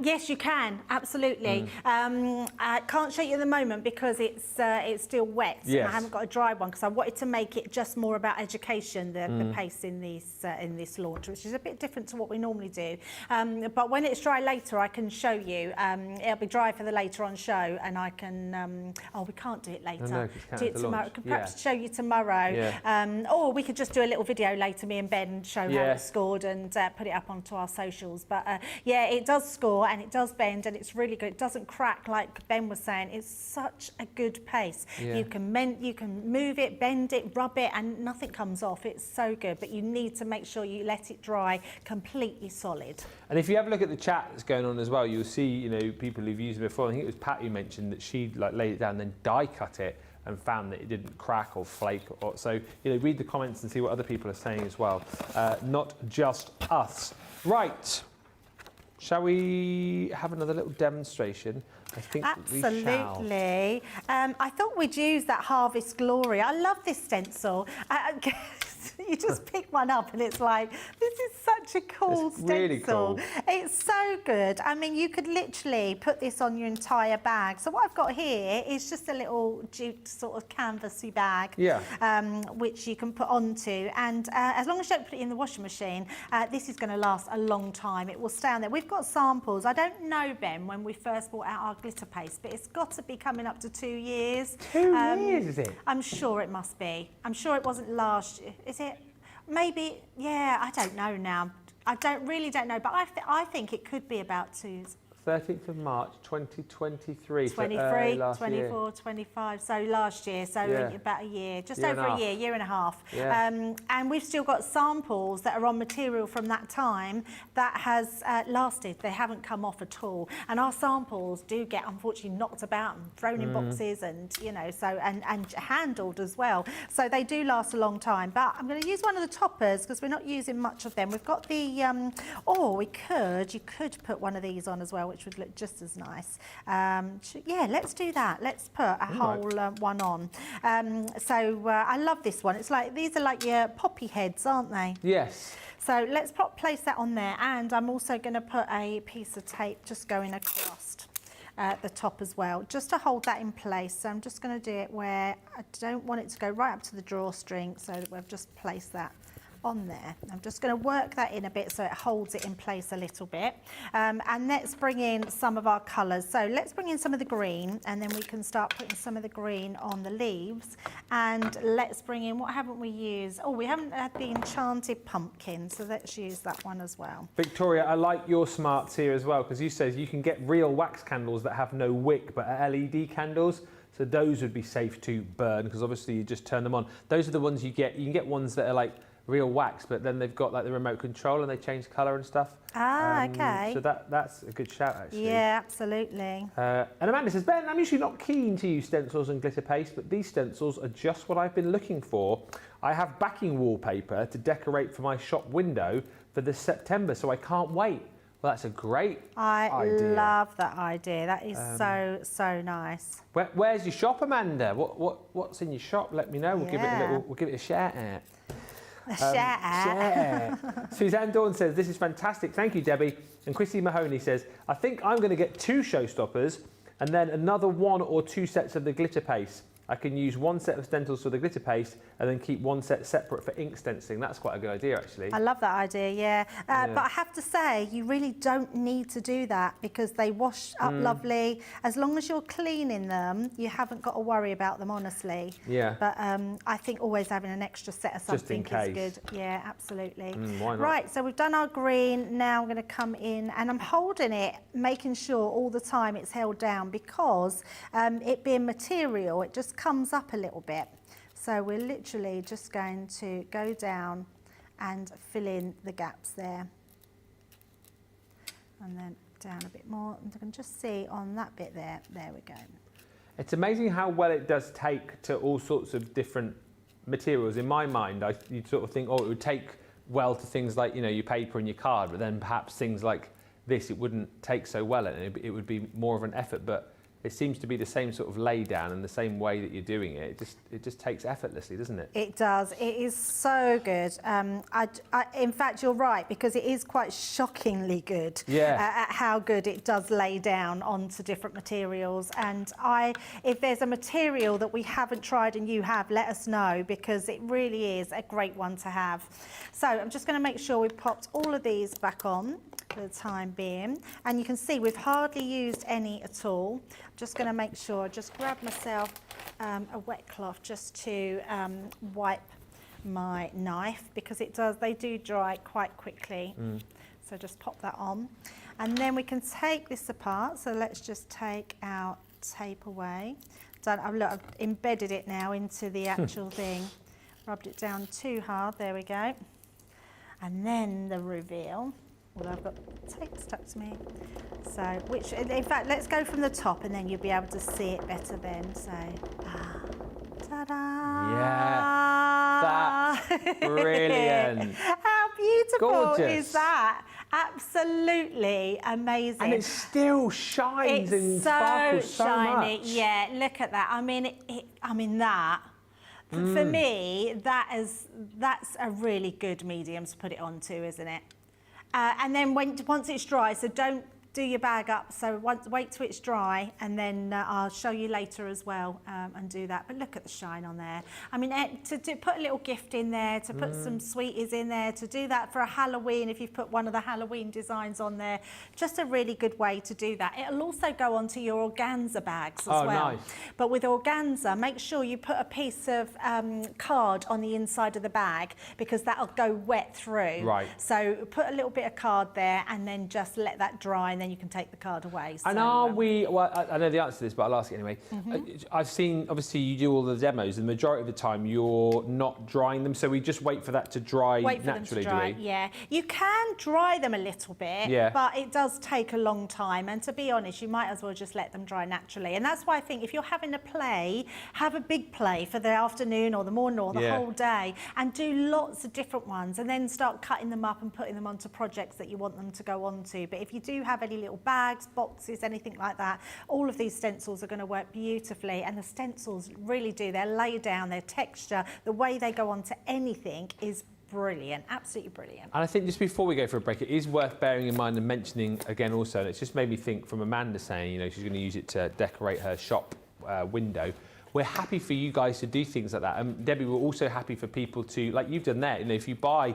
Yes, you can, absolutely. I can't show you at the moment because it's still wet. Yes. And I haven't got a dry one because I wanted to make it just more about education, the paste in this launch, which is a bit different to what we normally do. But when it's dry later, I can show you. It'll be dry for the later on show, and I can. Oh, we can't do it later. No, 'cause you can't do it at the tomorrow. launch. I can perhaps show you tomorrow. Yeah. Or we could just do a little video later, me and Ben, show how it's scored and put it up onto our socials. But yeah, it does score and it does bend and it's really good. It doesn't crack like Ben was saying. It's such a good paste. You can move it, bend it, rub it, and nothing comes off. It's so good, but you need to make sure you let it dry completely solid. And if you have a look at the chat that's going on as well, you'll see, you know, people who've used it before. I think it was Pat who mentioned that she like laid it down and then die cut it and found that it didn't crack or flake. So, you know, read the comments and see what other people are saying as well. Not just us. Right. Shall we have another little demonstration? I think absolutely. I thought we'd use that Harvest Glory. I love this stencil. You just pick one up and it's like, this is such a cool stencil. Really cool. It's so good. I mean, you could literally put this on your entire bag. So what I've got here is just a little jute sort of canvasy bag, which you can put onto. And as long as you don't put it in the washing machine, this is going to last a long time. It will stay on there. We've got samples. I don't know, Ben, when we first brought out our glitter paste, but it's got to be coming up to 2 years. 2 years, is it? I'm sure it must be. I'm sure it wasn't last year. Is it? Maybe, yeah, I don't know now. I really don't know, but I think it could be about 2. 13th of March 2023. 23, so 24, year. 25, so last year, so about a year, just year over a year and a half. Yeah. And we've still got samples that are on material from that time that has lasted. They haven't come off at all. And our samples do get, unfortunately, knocked about and thrown in boxes and, you know, so, and handled as well. So they do last a long time. But I'm going to use one of the toppers because we're not using much of them. We've got the, you could put one of these on as well, which would look just as nice. Yeah, let's do that. Let's put a whole one on. I love this one. It's like, these are like your poppy heads, aren't they? Yes. So let's place that on there. And I'm also going to put a piece of tape just going across the top as well, just to hold that in place. So I'm just going to do it where I don't want it to go right up to the drawstring, so that we've just placed that on there. I'm just going to work that in a bit so it holds it in place a little bit. And let's bring in some of our colours. So let's bring in some of the green, and then we can start putting some of the green on the leaves. And let's bring in, what haven't we used? Oh, we haven't had the enchanted pumpkin, so let's use that one as well. Victoria, I like your smarts here as well, because you says you can get real wax candles that have no wick but are LED candles. So those would be safe to burn, because obviously you just turn them on. Those are the ones you get. You can get ones that are like real wax, but then they've got like the remote control and they change colour and stuff. Okay. So that's a good shout, actually. Yeah, absolutely. And Amanda says, Ben, I'm usually not keen to use stencils and glitter paste, but these stencils are just what I've been looking for. I have backing wallpaper to decorate for my shop window for this September, so I can't wait. Well, that's a great idea. I love that idea. That is so nice. Where's your shop, Amanda? What's in your shop? Let me know. We'll give it a shout out. Suzanne Dawn says, this is fantastic. Thank you, Debbie. And Chrissy Mahoney says, I think I'm going to get 2 Showstoppers and then another 1 or 2 sets of the glitter paste. I can use one set of stencils for the glitter paste and then keep one set separate for ink stenciling. That's quite a good idea, actually. I love that idea, yeah. But I have to say, you really don't need to do that because they wash up lovely. As long as you're cleaning them, you haven't got to worry about them, honestly. Yeah. But I think always having an extra set of something Just in is case. good. Yeah, absolutely. Why not? Right, so we've done our green. Now I'm going to come in and I'm holding it, making sure all the time it's held down because it being material, it just comes up a little bit. So we're literally just going to go down and fill in the gaps there. And then down a bit more. And you can just see on that bit there, there we go. It's amazing how well it does take to all sorts of different materials. In my mind, you'd sort of think, oh, it would take well to things like, you know, your paper and your card, but then perhaps things like this, it wouldn't take so well and it would be more of an effort. But it seems to be the same sort of lay down and the same way that you're doing it. It just takes effortlessly, doesn't it? It does. It is so good. In fact, you're right, because it is quite shockingly good at how good it does lay down onto different materials. And if there's a material that we haven't tried and you have, let us know, because it really is a great one to have. So I'm just going to make sure we've popped all of these back on for the time being. And you can see we've hardly used any at all. Just going to make sure, just grab myself a wet cloth just to wipe my knife because they do dry quite quickly. So just pop that on. And then we can take this apart. So let's just take our tape away. Look, I've embedded it now into the actual thing. Rubbed it down too hard, there we go. And then the reveal. Well, I've got tape stuck to me. So, in fact, let's go from the top and then you'll be able to see it better then. So, ta-da! Yeah, that's brilliant. How beautiful Gorgeous. is that? Absolutely amazing. And it still shines and sparkles so shiny. much. Yeah, look at that. I mean, that. For me, that's a really good medium to put it onto, isn't it? And then once it's dry, so don't do your bag up. So wait till it's dry, and then I'll show you later as well and do that. But look at the shine on there. I mean, to put a little gift in there, to put some sweeties in there, to do that for a Halloween, if you've put one of the Halloween designs on there, just a really good way to do that. It'll also go onto your organza bags as well. Nice. But with organza, make sure you put a piece of card on the inside of the bag because that'll go wet through. Right. So put a little bit of card there and then just let that dry and then you can take the card away. And are we, well, I know the answer to this, but I'll ask it anyway. I've seen, obviously, you do all the demos, and the majority of the time you're not drying them, so we just wait for that to dry naturally, do we? Yeah. You can dry them a little bit, but it does take a long time. And to be honest, you might as well just let them dry naturally. And that's why I think if you're having a play, have a big play for the afternoon or the morning or the whole day, and do lots of different ones, and then start cutting them up and putting them onto projects that you want them to go on to. But if you do have any little bags, boxes, anything like that, all of these stencils are going to work beautifully. And the stencils really do. Their lay down, their texture, the way they go onto anything is brilliant, absolutely brilliant. And I think just before we go for a break, it is worth bearing in mind and mentioning again also, and it's just made me think from Amanda saying, you know, she's going to use it to decorate her shop window. We're happy for you guys to do things like that. And Debbie, we're also happy for people to, like you've done there, you know, if you buy,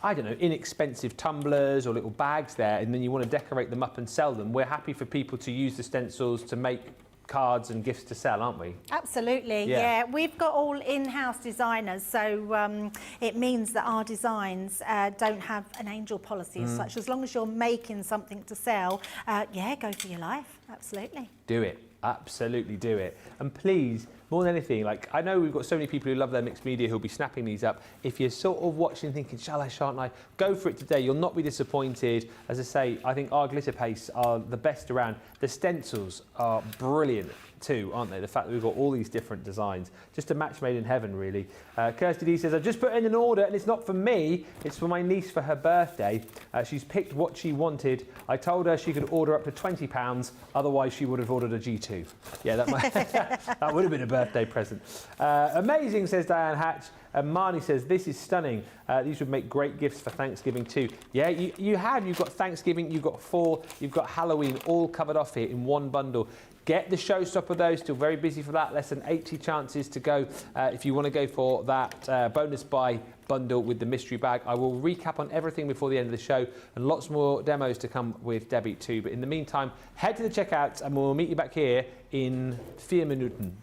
I don't know, inexpensive tumblers or little bags there, and then you want to decorate them up and sell them, we're happy for people to use the stencils to make cards and gifts to sell, aren't we? Absolutely, yeah. We've got all in-house designers, so it means that our designs don't have an angel policy as such. As long as you're making something to sell, go for your life, absolutely. Do it. Absolutely do it. And please, more than anything, like I know we've got so many people who love their mixed media who'll be snapping these up. If you're sort of watching thinking, shall I, shan't I? Go for it today. You'll not be disappointed. As I say, I think our glitter pastes are the best around. The stencils are brilliant too, aren't they? The fact that we've got all these different designs. Just a match made in heaven, really. Kirsty D says, I've just put in an order and it's not for me, it's for my niece for her birthday. She's picked what she wanted. I told her she could order up to £20, otherwise she would have ordered a G2. Yeah, that might that would have been a birthday present. Amazing, says Diane Hatch. And Marnie says, this is stunning. These would make great gifts for Thanksgiving too. Yeah, you've got Thanksgiving, you've got fall, you've got Halloween all covered off here in one bundle. Get the Showstopper though, still very busy for that. Less than 80 chances to go if you want to go for that bonus buy bundle with the mystery bag. I will recap on everything before the end of the show, and lots more demos to come with Debbie too. But in the meantime, head to the checkouts and we'll meet you back here in 4 Minuten.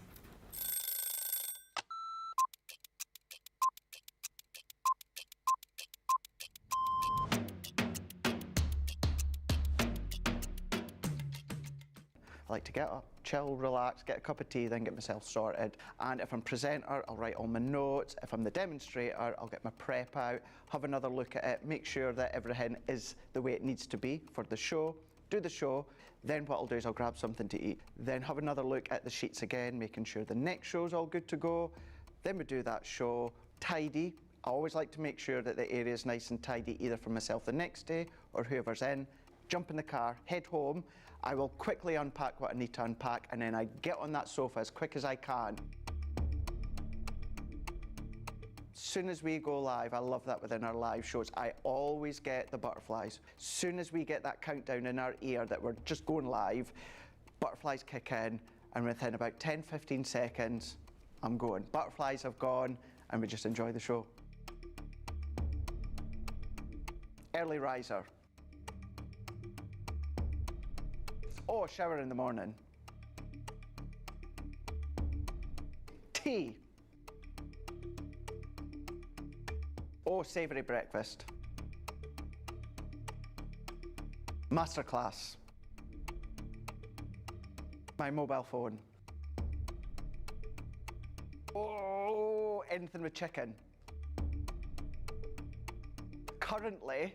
I like to get up, chill, relax, get a cup of tea, then get myself sorted. And if I'm presenter, I'll write all my notes. If I'm the demonstrator, I'll get my prep out, have another look at it, make sure that everything is the way it needs to be for the show, do the show. Then what I'll do is I'll grab something to eat. Then have another look at the sheets again, making sure the next show's all good to go. Then we do that show, tidy. I always like to make sure that the area is nice and tidy, either for myself the next day or whoever's in. Jump in the car, head home. I will quickly unpack what I need to unpack, and then I get on that sofa as quick as I can. As soon as we go live, I love that within our live shows, I always get the butterflies. As soon as we get that countdown in our ear that we're just going live, butterflies kick in, and within about 10-15 seconds, I'm going. Butterflies have gone, and we just enjoy the show. Early riser. Oh, shower in the morning. Tea. Oh, savoury breakfast. Masterclass. My mobile phone. Oh, anything with chicken. Currently,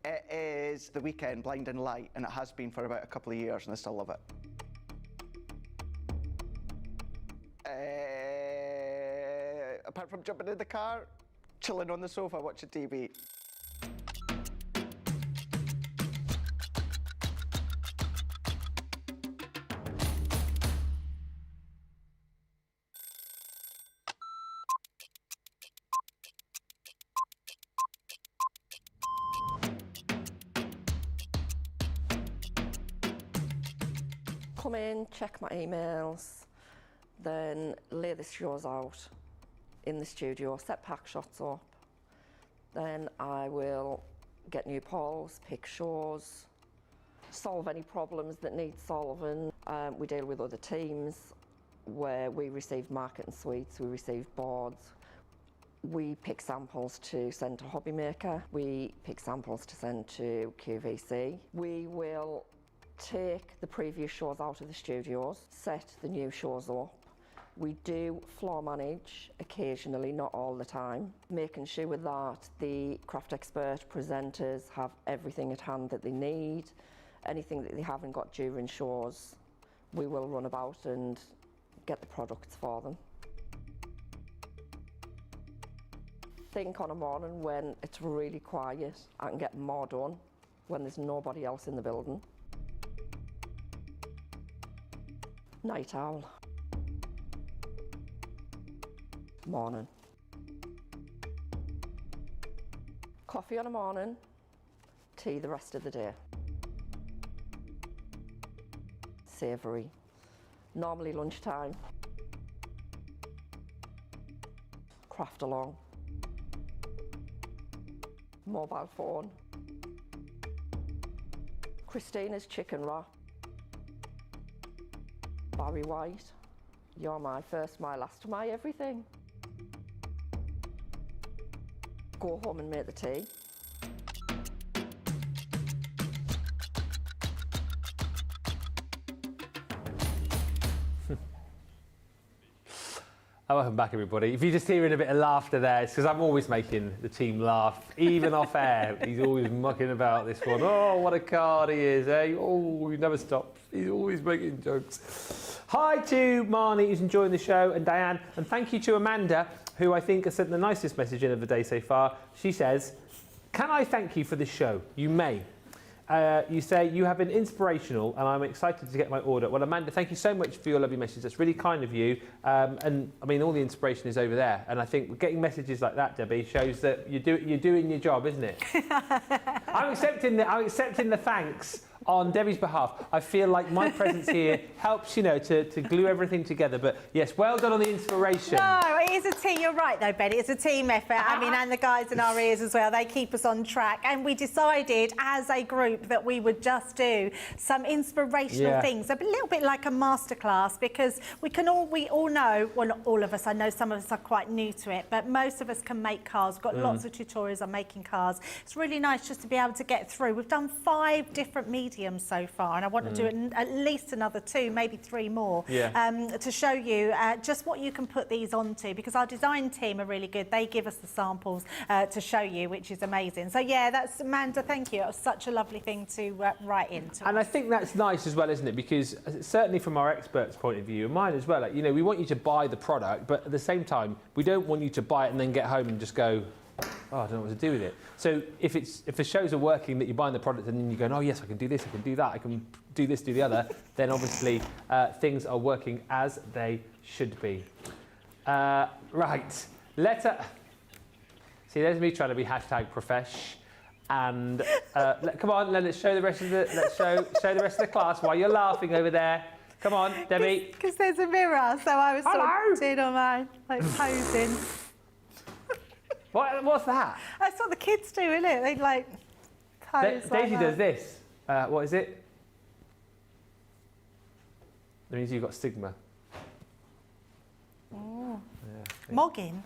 it is the weekend, Blinding Light, and it has been for about a couple of years, and I still love it. Apart from jumping in the car, chilling on the sofa, watching TV. Come in, check my emails, then lay the shows out in the studio, set pack shots up. Then I will get new polls, pick shows, solve any problems that need solving. We deal with other teams where we receive marketing suites, we receive boards. We pick samples to send to Hobby Maker. We pick samples to send to QVC. We will take the previous shows out of the studios, set the new shows up. We do floor manage occasionally, not all the time, making sure that the craft expert presenters have everything at hand that they need. Anything that they haven't got during shows, we will run about and get the products for them. Think on a morning when it's really quiet, I can get more done when there's nobody else in the building. Night owl. Morning. Coffee on a morning, tea the rest of the day. Savoury. Normally lunchtime. Craft along. Mobile phone. Christina's chicken wrap. Barry White, you're my first, my last, my everything. Go home and make the tea. Welcome back, everybody. If you're just hearing a bit of laughter there, it's because I'm always making the team laugh, even off air. He's always mucking about this one. Oh, what a card he is, eh? Oh, he never stops. He's always making jokes. Hi to Marnie, who's enjoying the show, and Diane. And thank you to Amanda, who I think has sent the nicest message in of the day so far. She says, can I thank you for this show? You may. You say, you have been inspirational and I'm excited to get my order. Well, Amanda, thank you so much for your lovely message. That's really kind of you. And I mean, all the inspiration is over there. And I think getting messages like that, Debbie, shows that you're doing your job, isn't it? I'm accepting the thanks on Debbie's behalf, I feel like my presence here helps, you know, to glue everything together. But yes, well done on the inspiration. No, it is a team. You're right, though, Ben. It's a team effort. I mean, and the guys in our ears as well. They keep us on track. And we decided as a group that we would just do some inspirational things, a little bit like a masterclass, because we all know, well, not all of us, I know some of us are quite new to it, but most of us can make cars. We've got lots of tutorials on making cars. It's really nice just to be able to get through. We've done 5 different mediums so far, and I want to do at least another 2, maybe 3 more, to show you just what you can put these onto, because our design team are really good. They give us the samples to show you, which is amazing. So yeah, that's Amanda, thank you. It was such a lovely thing to write into. And I think that's nice as well, isn't it? Because certainly from our experts' point of view, and mine as well, like, you know, we want you to buy the product, but at the same time, we don't want you to buy it and then get home and just go, oh, I don't know what to do with it. So if the shows are working, that you're buying the product and then you're going, oh yes, I can do this, I can do that, I can do this, do the other, then obviously things are working as they should be. Right, see, there's me trying to be #profesh, and come on, let's show the rest of show the rest of the class while you're laughing over there. Come on, Debbie. Because there's a mirror, so I was sort of doing all mine, like posing. What's that? That's what the kids do, isn't it? They like pose. Daisy does this. What is it? That means you've got stigma. Oh. Yeah, Mogging?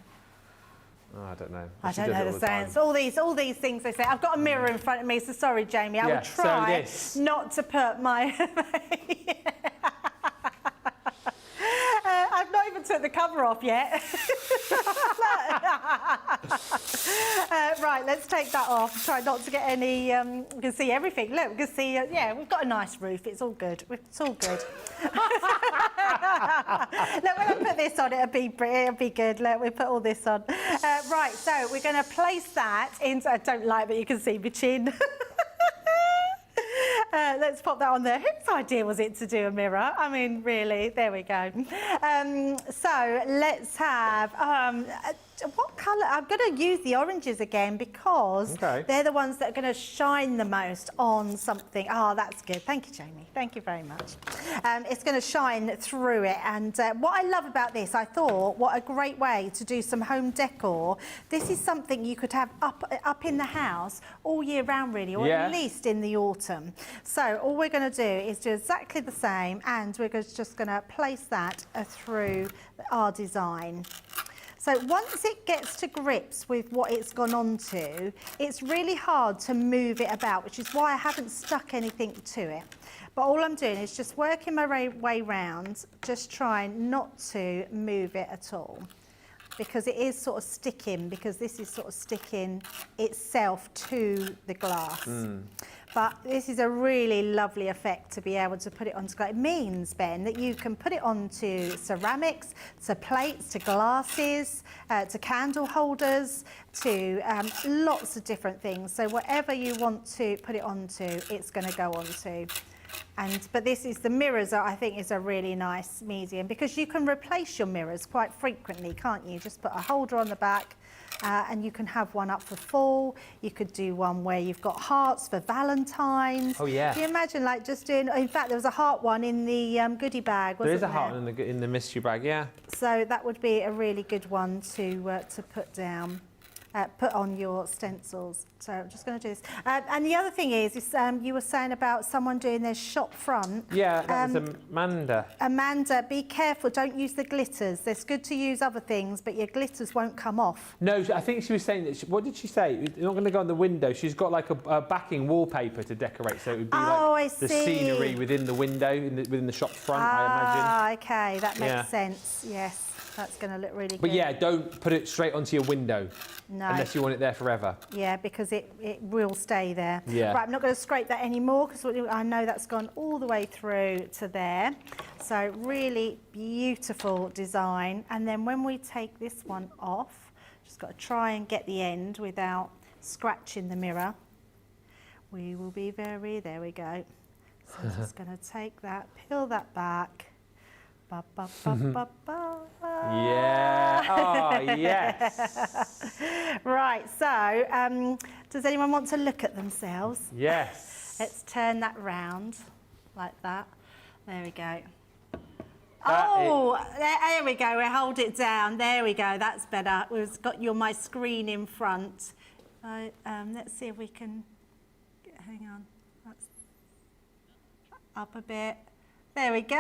Oh, I don't know. I don't know the sayings. All these things they say. I've got a mirror in front of me, so sorry, Jamie. I will try not to put my... I've not even took the cover off yet. Right, let's take that off. Try not to get any... you can see everything. Look, we can see... yeah, we've got a nice roof. It's all good. It's all good. Look, when I put this on, it'll be good. Look, we put all this on. Right, so we're going to place that into... I don't like that you can see my chin. Let's pop that on there. Whose idea was it to do a mirror? I mean, really, there we go. So let's have, what colour? I'm going to use the oranges again because they're the ones that are going to shine the most on something. Oh, that's good. Thank you, Jamie. Thank you very much. It's going to shine through it. And what I love about this, I thought, what a great way to do some home decor. This is something you could have up in the house all year round, really, or at least in the autumn. So all we're going to do is do exactly the same, and we're just going to place that through our design. So once it gets to grips with what it's gone on to, it's really hard to move it about, which is why I haven't stuck anything to it. But all I'm doing is just working my way round, just trying not to move it at all, because it is sort of sticking, because this is sort of sticking itself to the glass. But this is a really lovely effect to be able to put it onto glass. It means, Ben, that you can put it onto ceramics, to plates, to glasses, to candle holders, to lots of different things. So whatever you want to put it onto, it's going to go onto. But this is the mirrors, I think, is a really nice medium, because you can replace your mirrors quite frequently, can't you? Just put a holder on the back. And you can have one up for fall. You could do one where you've got hearts for Valentine's. Oh yeah. Can you imagine, like, just doing? In fact, there was a heart one in the goodie bag. Wasn't there? There is a heart in the mystery bag, yeah. So that would be a really good one to put down. Put on your stencils. So I'm just going to do this. And the other thing is you were saying about someone doing their shop front. Yeah, that was Amanda. Amanda, be careful. Don't use the glitters. It's good to use other things, but your glitters won't come off. No, I think she was saying that. What did she say? You're not going to go on the window. She's got like a backing wallpaper to decorate, so it would be like the scenery within the window, within the shop front. I imagine. Ah, okay, that makes sense. Yes. That's going to look really good. But yeah, don't put it straight onto your window. No. Unless you want it there forever. Yeah, because it will stay there. Yeah. Right, I'm not going to scrape that anymore because I know that's gone all the way through to there. So really beautiful design. And then when we take this one off, just got to try and get the end without scratching the mirror. We will be there we go. So I'm just going to take that, peel that back. Ba, ba, ba, ba, ba. Yeah. Oh, yes. Right. So, does anyone want to look at themselves? Yes. Let's turn that round like that. There we go. There we go. We'll hold it down. There we go. That's better. We've got my screen in front. Let's see if we can. Hang on. That's up a bit. There we go.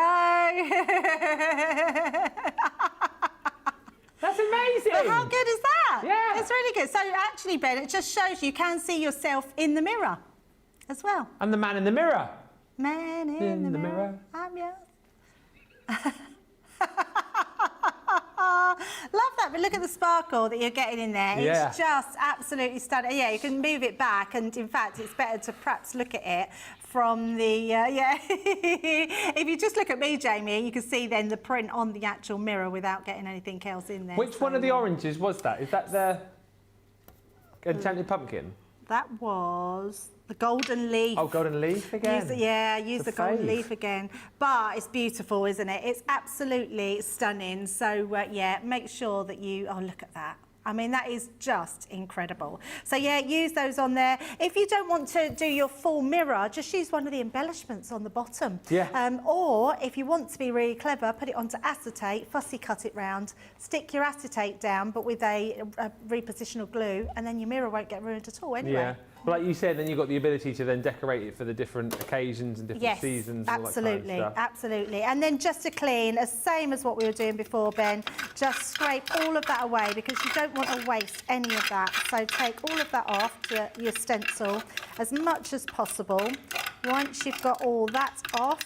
That's amazing. But how good is that? Yeah. It's really good. So actually, Ben, it just shows you can see yourself in the mirror as well. I'm the man in the mirror. Man in the mirror. I'm yours. Love that, but look at the sparkle that you're getting in there. Yeah. It's just absolutely stunning. Yeah, you can move it back, and in fact, it's better to perhaps look at it from the, if you just look at me, Jamie, you can see then the print on the actual mirror without getting anything else in there. Which one of the oranges was that? Is that the enchanted pumpkin? That was the golden leaf. Oh, golden leaf again. Use the golden leaf again. But it's beautiful, isn't it? It's absolutely stunning. So, yeah, make sure that you... Oh, look at that. I mean, that is just incredible. So, yeah, use those on there. If you don't want to do your full mirror, just use one of the embellishments on the bottom. Yeah. Or, if you want to be really clever, put it onto acetate, fussy cut it round, stick your acetate down, but with a repositional glue, and then your mirror won't get ruined at all anyway. Yeah. But like you said, then you've got the ability to then decorate it for the different occasions and different seasons. And absolutely, all that kind of stuff. Absolutely. And then just to clean, same as what we were doing before, Ben, just scrape all of that away because you don't want to waste any of that. So take all of that off to your stencil as much as possible. Once you've got all that off,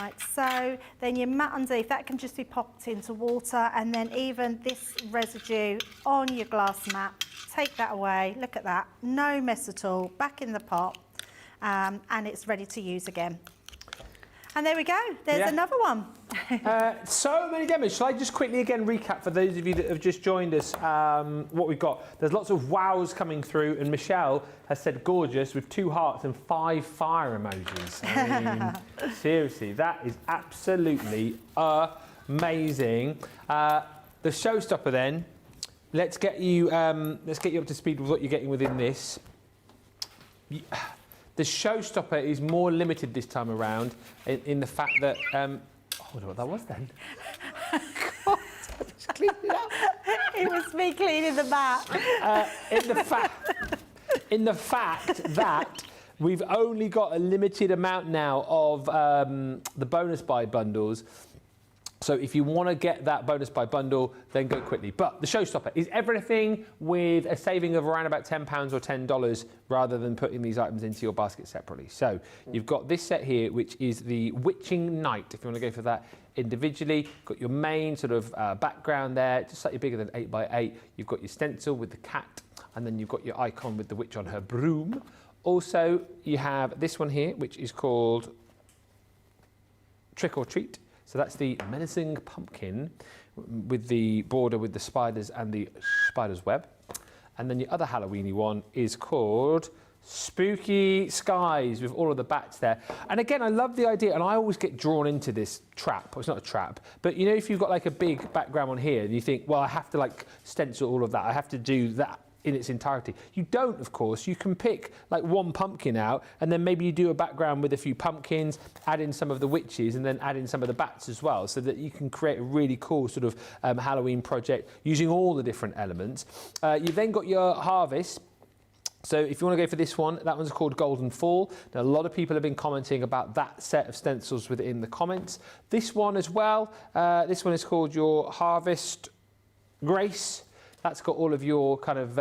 like so, then your mat underneath, that can just be popped into water, and then even this residue on your glass mat, take that away. Look at that, no mess at all, back in the pot, and it's ready to use again. And there we go, there's another one. So many demos. Shall I just quickly again recap for those of you that have just joined us what we've got? There's lots of wows coming through, and Michelle has said gorgeous with 2 hearts and 5 fire emojis. I mean, seriously, that is absolutely amazing. The Showstopper then. Let's get you up to speed with what you're getting within this. The Showstopper is more limited this time around in the fact that... I wonder what that was then. God, I just cleaned it up. It was me cleaning the mat. In the fact that we've only got a limited amount now of the bonus buy bundles. So if you want to get that bonus buy bundle, then go quickly. But the Showstopper is everything with a saving of around about £10 or $10 rather than putting these items into your basket separately. So you've got this set here, which is the Witching Night, if you want to go for that individually. Got your main sort of background there, just slightly bigger than 8x8. You've got your stencil with the cat, and then you've got your icon with the witch on her broom. Also, you have this one here, which is called Trick or Treat. So that's the menacing pumpkin with the border with the spiders and the spider's web. And then your other Halloweeny one is called Spooky Skies with all of the bats there. And again, I love the idea, and I always get drawn into this trap. Well, it's not a trap, but you know, if you've got like a big background on here and you think, well, I have to like stencil all of that, I have to do that in its entirety. You don't, of course. You can pick like one pumpkin out, and then maybe you do a background with a few pumpkins, add in some of the witches, and then add in some of the bats as well, so that you can create a really cool sort of Halloween project using all the different elements. You've then got your harvest. So if you want to go for this one, that one's called Golden Fall. Now, a lot of people have been commenting about that set of stencils within the comments. This one as well, this one is called your Harvest Grace. That's got all of your kind of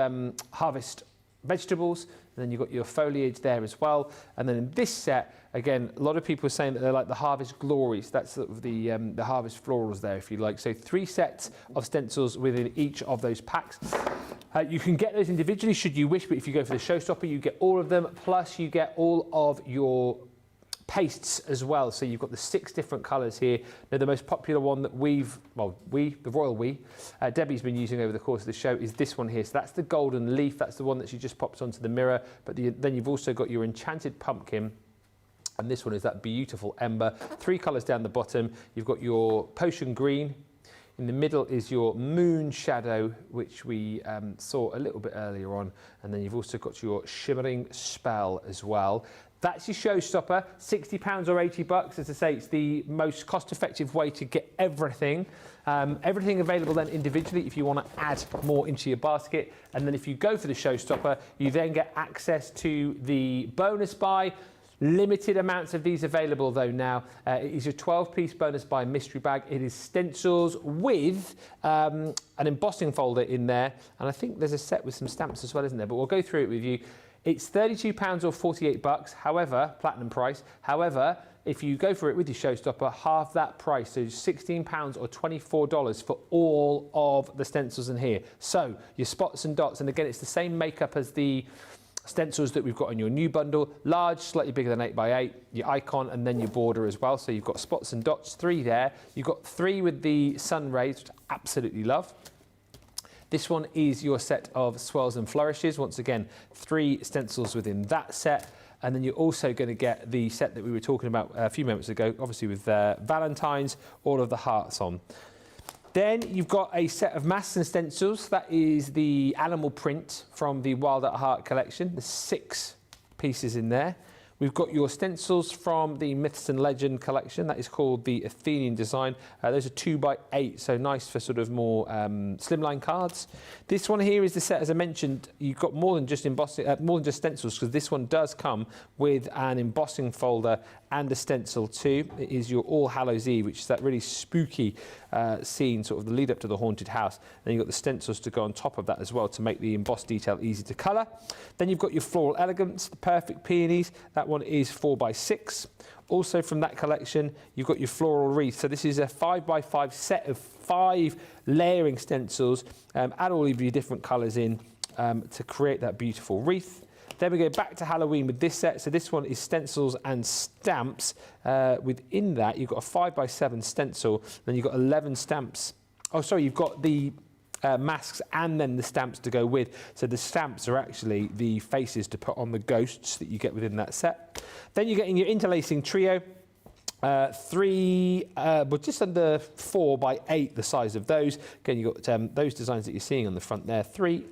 harvest vegetables, and then you've got your foliage there as well. And then in this set, again, a lot of people are saying that they're like the Harvest Glories. That's sort of the Harvest Florals there, if you like. So 3 sets of stencils within each of those packs. You can get those individually should you wish, but if you go for the Showstopper, you get all of them, plus you get all of your pastes as well. So you've got the 6 different colours here. Now, the most popular one that the royal Debbie's been using over the course of the show is this one here. So that's the Golden Leaf. That's the one that she just pops onto the mirror. But then you've also got your Enchanted Pumpkin. And this one is that beautiful Ember. 3 colours down the bottom. You've got your Potion Green. In the middle is your moon shadow, which we saw a little bit earlier on. And then you've also got your shimmering spell as well. That's your Showstopper, £60 or $80. As I say, it's the most cost-effective way to get everything. Everything available then individually if you want to add more into your basket. And then if you go for the Showstopper, you then get access to the bonus buy. Limited amounts of these available though now. It is your 12-piece bonus buy mystery bag. It is stencils with an embossing folder in there. And I think there's a set with some stamps as well, isn't there? But we'll go through it with you. It's £32 or $48, however, platinum price. However, if you go for it with your Showstopper, half that price, so £16 or $24 for all of the stencils in here. So your spots and dots, and again, it's the same makeup as the stencils that we've got in your new bundle. Large, slightly bigger than 8x8, your icon, and then your border as well. So you've got spots and dots, 3 there. You've got 3 with the sun rays, which I absolutely love. This one is your set of swirls and flourishes. Once again, 3 stencils within that set. And then you're also going to get the set that we were talking about a few moments ago, obviously with Valentine's, all of the hearts on. Then you've got a set of masks and stencils. That is the animal print from the Wild at Heart collection. There's 6 pieces in there. We've got your stencils from the Myths and Legend collection. That is called the Athenian design. Those are 2x8, so nice for sort of more slimline cards. This one here is the set, as I mentioned, you've got more than just embossing, more than just stencils, because this one does come with an embossing folder and a stencil too. It is your All Hallows Eve, which is that really spooky scene, sort of the lead up to the haunted house. Then you've got the stencils to go on top of that as well to make the embossed detail easy to colour. Then you've got your Floral Elegance, the Perfect Peonies. That one is 4x6. Also from that collection, you've got your Floral Wreath. So this is a 5x5 set of 5 layering stencils. Add all of your different colours in to create that beautiful wreath. Then we go back to Halloween with this set. So this one is stencils and stamps. Within that, you've got a 5x7 stencil. Then you've got 11 stamps. Oh, sorry, you've got the masks and then the stamps to go with. So the stamps are actually the faces to put on the ghosts that you get within that set. Then you're getting your interlacing trio. 3, but just under 4x8, the size of those. Again, you've got those designs that you're seeing on the front there, 3.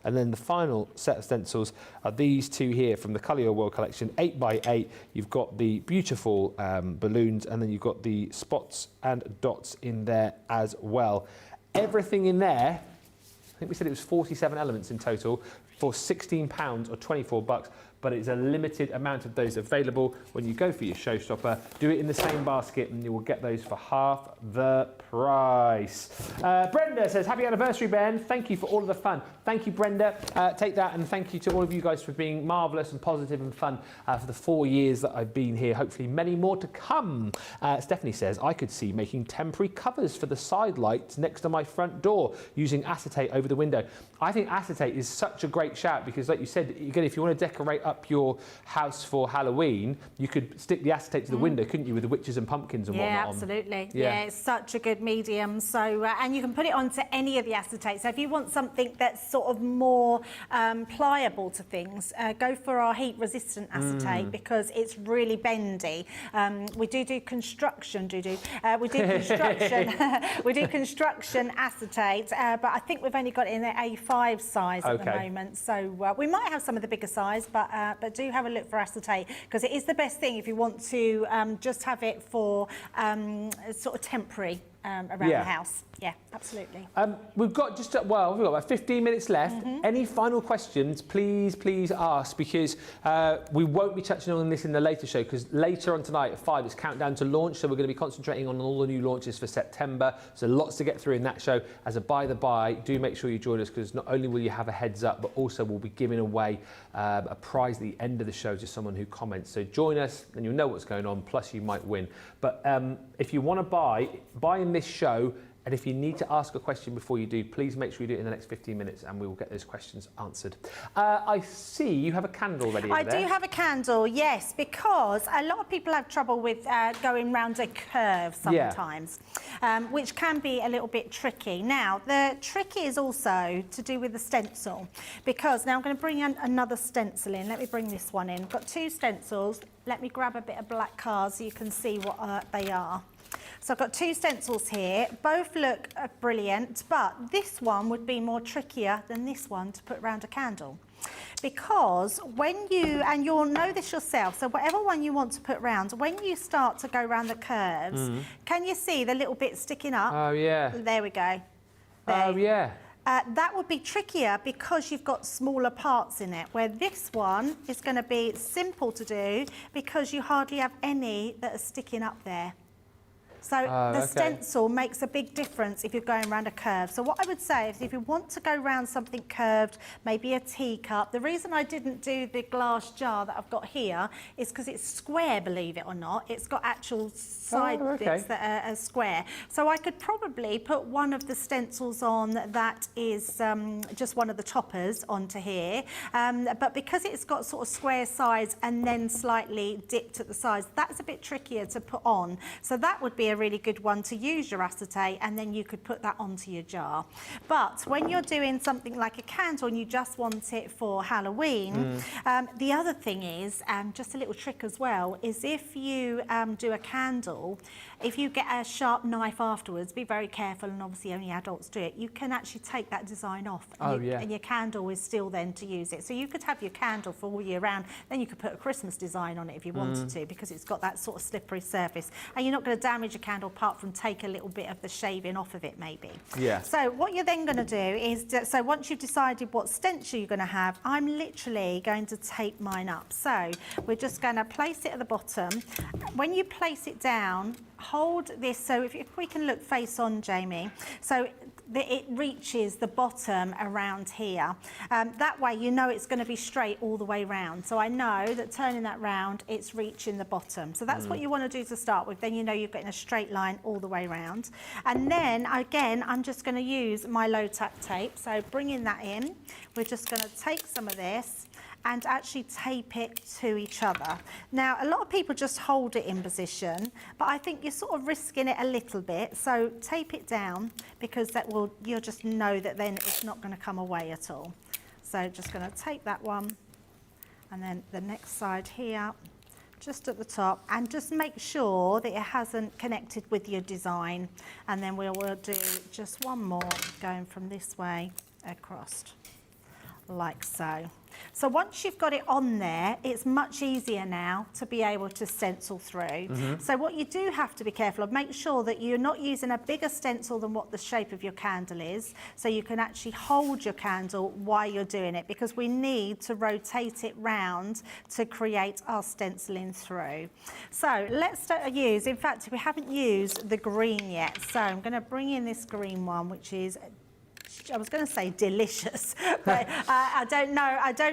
And then the final set of stencils are these 2 here from the Colour Your World collection, 8x8. You've got the beautiful balloons, and then you've got the spots and dots in there as well. Everything in there, I think we said it was 47 elements in total for £16 or $24. But it's a limited amount of those available. When you go for your Showstopper, do it in the same basket and you will get those for half the price. Brenda says, happy anniversary, Ben. Thank you for all of the fun. Thank you, Brenda. Take that, and thank you to all of you guys for being marvellous and positive and fun for the 4 years that I've been here. Hopefully many more to come. Stephanie says, I could see making temporary covers for the side lights next to my front door using acetate over the window. I think acetate is such a great shout because, like you said, again, if you want to decorate up your house for Halloween, you could stick the acetate to the window, couldn't you, with the witches and pumpkins and whatnot on? Absolutely. Yeah, it's such a good medium. So, and you can put it onto any of the acetate. So if you want something that's sort of more pliable to things, go for our heat-resistant acetate because it's really bendy. We do construction, we do construction acetate, but I think we've only got it in the A5 size at the moment. So we might have some of the bigger size, but do have a look for acetate because it is the best thing if you want to just have it for sort of temporary around the house. Yeah, absolutely. We've got we've got about 15 minutes left. Any final questions, please ask, because we won't be touching on this in the later show because later on tonight at 5 it's Countdown to Launch, so we're going to be concentrating on all the new launches for September. So lots to get through in that show. As a by the by, do make sure you join us because not only will you have a heads up, but also we'll be giving away a prize at the end of the show to someone who comments. So join us and you'll know what's going on, plus you might win. But if you want to buy in this show, and if you need to ask a question before you do, please make sure you do it in the next 15 minutes and we will get those questions answered. I see you have a candle ready over there. I do have a candle, yes, because a lot of people have trouble with going round a curve sometimes, which can be a little bit tricky. Now, the trick is also to do with the stencil, because now I'm going to bring another stencil in. Let me bring this one in. I've got 2 stencils. Let me grab a bit of black card so you can see what they are. So I've got 2 stencils here. Both look brilliant, but this one would be more trickier than this one to put around a candle. Because when you, and you'll know this yourself, so whatever one you want to put round, when you start to go around the curves, can you see the little bit sticking up? Oh, yeah. There we go. There. Oh, yeah. That would be trickier because you've got smaller parts in it, where this one is going to be simple to do because you hardly have any that are sticking up there. So the stencil makes a big difference if you're going around a curve. So what I would say is if you want to go around something curved, maybe a teacup. The reason I didn't do the glass jar that I've got here is because it's square, believe it or not. It's got actual side bits that are square. So I could probably put one of the stencils on that is just one of the toppers onto here. But because it's got sort of square sides and then slightly dipped at the sides, that's a bit trickier to put on. So that would be a really good one to use your acetate, and then you could put that onto your jar. But when you're doing something like a candle and you just want it for Halloween, the other thing is, just a little trick as well, is if you do a candle, if you get a sharp knife afterwards, be very careful, and obviously only adults do it, you can actually take that design off, and, and your candle is still then to use it. So you could have your candle for all year round, then you could put a Christmas design on it if you wanted to, because it's got that sort of slippery surface, and you're not going to damage a candle apart from take a little bit of the shaving off of it maybe. Yeah. So what you're then going to do is, so once you've decided what stencil you're going to have, I'm literally going to tape mine up. So we're just going to place it at the bottom. When you place it down, hold this, so if we can look face on, Jamie, so it reaches the bottom around here. That way you know it's going to be straight all the way round. So I know that turning that round, it's reaching the bottom. So that's what you want to do to start with. Then you know you're getting a straight line all the way round. And then again, I'm just going to use my low tack tape. So bringing that in, we're just going to take some of this and actually tape it to each other. Now, a lot of people just hold it in position, but I think you're sort of risking it a little bit. So tape it down, because that will, you'll just know that then it's not going to come away at all. So just going to tape that one, and then the next side here, just at the top, and just make sure that it hasn't connected with your design. And then we'll do just one more going from this way across, like so. So once you've got it on there, it's much easier now to be able to stencil through. So what you do have to be careful of, make sure that you're not using a bigger stencil than what the shape of your candle is, so you can actually hold your candle while you're doing it, because we need to rotate it round to create our stenciling through. So let's use, in fact, we haven't used the green yet, so I'm going to bring in this green one, which is, I was going to say delicious, but I don't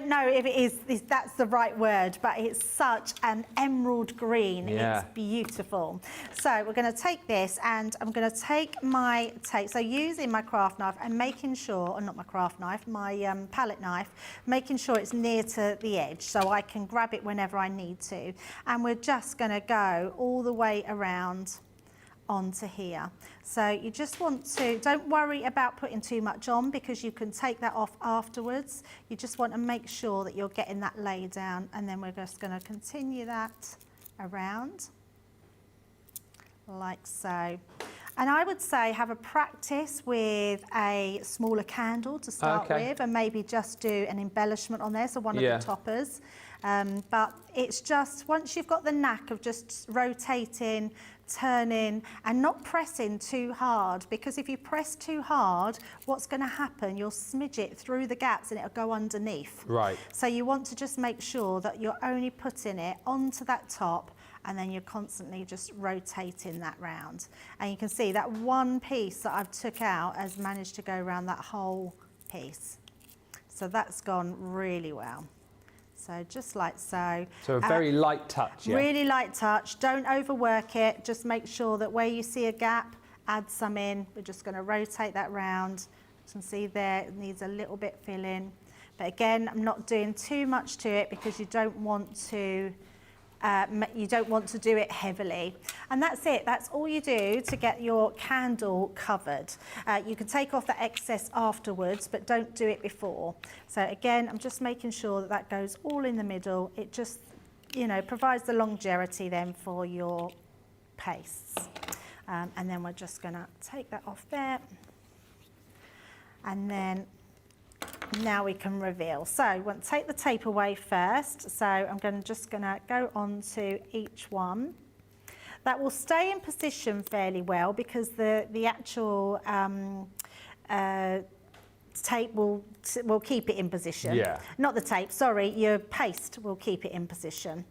know if it is, if that's the right word, but it's such an emerald green. It's beautiful. So we're going to take this, and I'm going to take my tape, so using my craft knife and making sure, or not my craft knife, my palette knife, making sure it's near to the edge so I can grab it whenever I need to. And we're just going to go all the way around onto here. So you just want to, don't worry about putting too much on, because you can take that off afterwards. You just want to make sure that you're getting that laid down, and then we're just going to continue that around like so. And I would say have a practice with a smaller candle to start with, and maybe just do an embellishment on there, so one of the toppers. But it's just, once you've got the knack of just rotating, turning, and not pressing too hard, because if you press too hard, what's going to happen, you'll smidge it through the gaps and it'll go underneath. Right. So you want to just make sure that you're only putting it onto that top, and then you're constantly just rotating that round. And you can see that one piece that I've took out has managed to go around that whole piece. So that's gone really well. So just like so. So a very light touch, Really light touch. Don't overwork it. Just make sure that where you see a gap, add some in. We're just going to rotate that round. You can see there it needs a little bit filling. But again, I'm not doing too much to it, because you don't want to do it heavily. And that's it. That's all you do to get your candle covered. You can take off the excess afterwards, but don't do it before. So again, I'm just making sure that that goes all in the middle. It just, you know, provides the longevity then for your pastes. And then we're just going to take that off there. And then now we can reveal. So we'll take the tape away first. So I'm just going to go on to each one. That will stay in position fairly well because the actual tape will keep it in position. Yeah. Not the tape, sorry, your paste will keep it in position.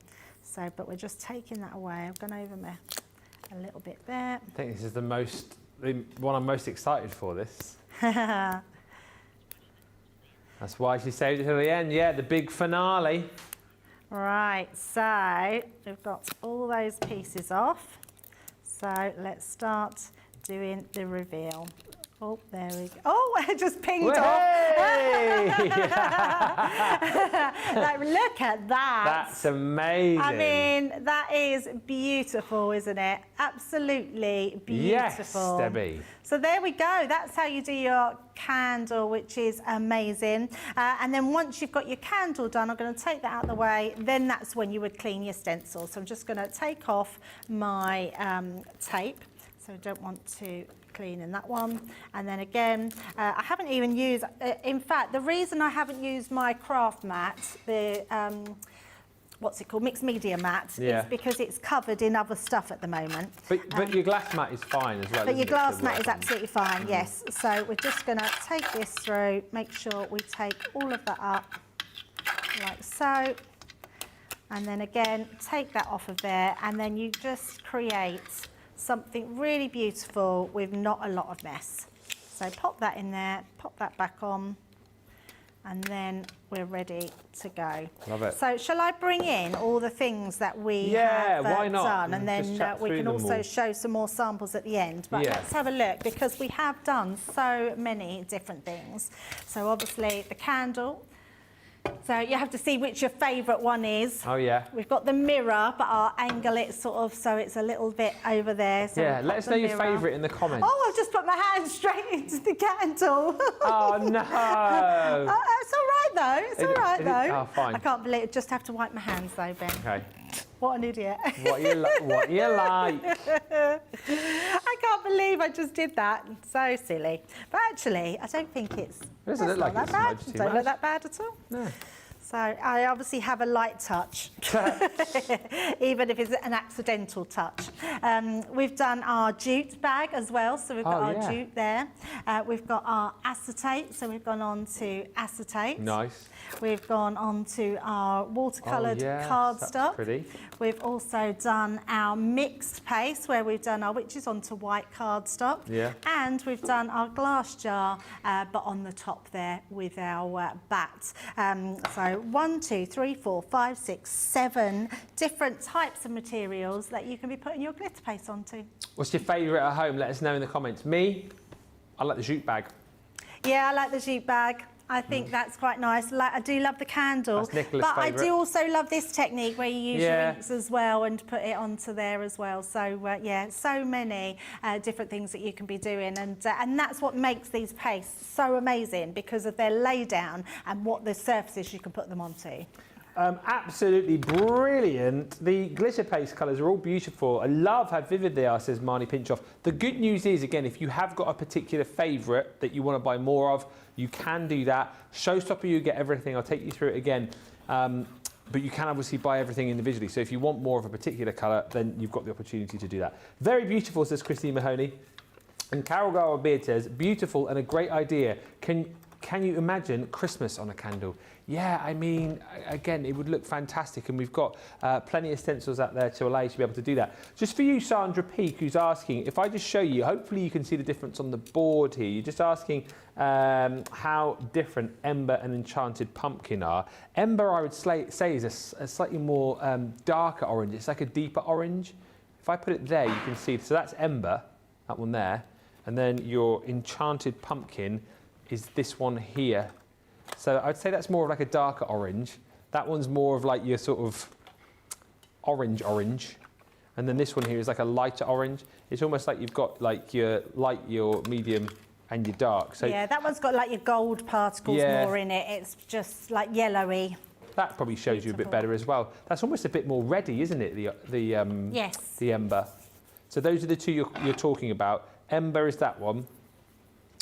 So, but we're just taking that away. I've gone over a little bit there. I think this is the one I'm most excited for, this. That's why she saved it till the end. Yeah, the big finale. Right, so we've got all those pieces off. So let's start doing the reveal. Oh, there we go. Oh, it just pinged off. Like, look at that. That's amazing. I mean, that is beautiful, isn't it? Absolutely beautiful. Yes, Debbie. So there we go. That's how you do your candle, which is amazing. And then once you've got your candle done, I'm going to take that out of the way. Then that's when you would clean your stencil. So I'm just going to take off my tape. So I don't want to clean in that one. And then again, I haven't even used, in fact, the reason I haven't used my craft mat, the, what's it called, mixed media mat, is because it's covered in other stuff at the moment. But your glass mat is fine as well. But your glass mat is absolutely fine, yes. So we're just going to take this through, make sure we take all of that up, like so. And then again, take that off of there, and then you just create something really beautiful with not a lot of mess. So pop that in there, pop that back on, and then we're ready to go. Love it. So shall I bring in all the things that we have why not? done, and then we can also show some more samples at the end. But let's have a look, because we have done so many different things. So obviously the candle. So you have to see which your favourite one is. Oh, yeah. We've got the mirror, but I'll angle it sort of so it's a little bit over there. So yeah, let us know your favourite in the comments. Oh, I've just put my hand straight into the candle. Oh, no. It's all right, though. It's all right, though. Oh, fine. I can't believe it. Just have to wipe my hands, though, Ben. Okay. What an idiot. What you like. I can't believe I just did that. So silly. But actually, I don't think it's Doesn't look like that it's bad. too Don't much. look that bad at all. No. So I obviously have a light touch, even if it's an accidental touch. We've done our jute bag as well, so we've got our jute there. We've got our acetate, so we've gone on to acetate. Nice. We've gone on to our watercoloured cardstock. That's pretty. We've also done our mixed paste, where we've done our witches onto white cardstock. Yeah. And we've done our glass jar, but on the top there with our bat. So 1, 2, 3, 4, 5, 6, 7 different types of materials that you can be putting your glitter paste onto. What's your favourite at home? Let us know in the comments. Me, I like the jute bag. Yeah, I like the jute bag. I think that's quite nice. I do love the candle, That's Nicola's but favourite. I do also love this technique where you use your inks as well and put it onto there as well. So yeah, so many different things that you can be doing, and that's what makes these pastes so amazing, because of their lay down and what the surfaces you can put them onto. Absolutely brilliant. The glitter paste colours are all beautiful. I love how vivid they are, says Marnie Pinchoff. The good news is, again, if you have got a particular favourite that you want to buy more of, you can do that. Showstopper, you get everything. I'll take you through it again. But you can obviously buy everything individually. So if you want more of a particular colour, then you've got the opportunity to do that. Very beautiful, says Christine Mahoney. And Carol Gower Beard says, beautiful and a great idea. Can you imagine Christmas on a candle? Yeah, I mean, again, it would look fantastic, and we've got plenty of stencils out there to allow you to be able to do that. Just for you, Sandra Peake, who's asking, if I just show you, hopefully you can see the difference on the board here. You're just asking how different Ember and Enchanted Pumpkin are. Ember, I would say, is a slightly more darker orange. It's like a deeper orange. If I put it there, you can see, so that's Ember, that one there, and then your Enchanted Pumpkin is this one here. So I'd say that's more of like a darker orange. That one's more of like your sort of orange. And then this one here is like a lighter orange. It's almost like you've got like your light, your medium and your dark. So yeah, that one's got like your gold particles more in it. It's just like yellowy. That probably shows you a bit better as well. That's almost a bit more reddy, isn't it? The yes. The Ember. So those are the two you're talking about. Ember is that one,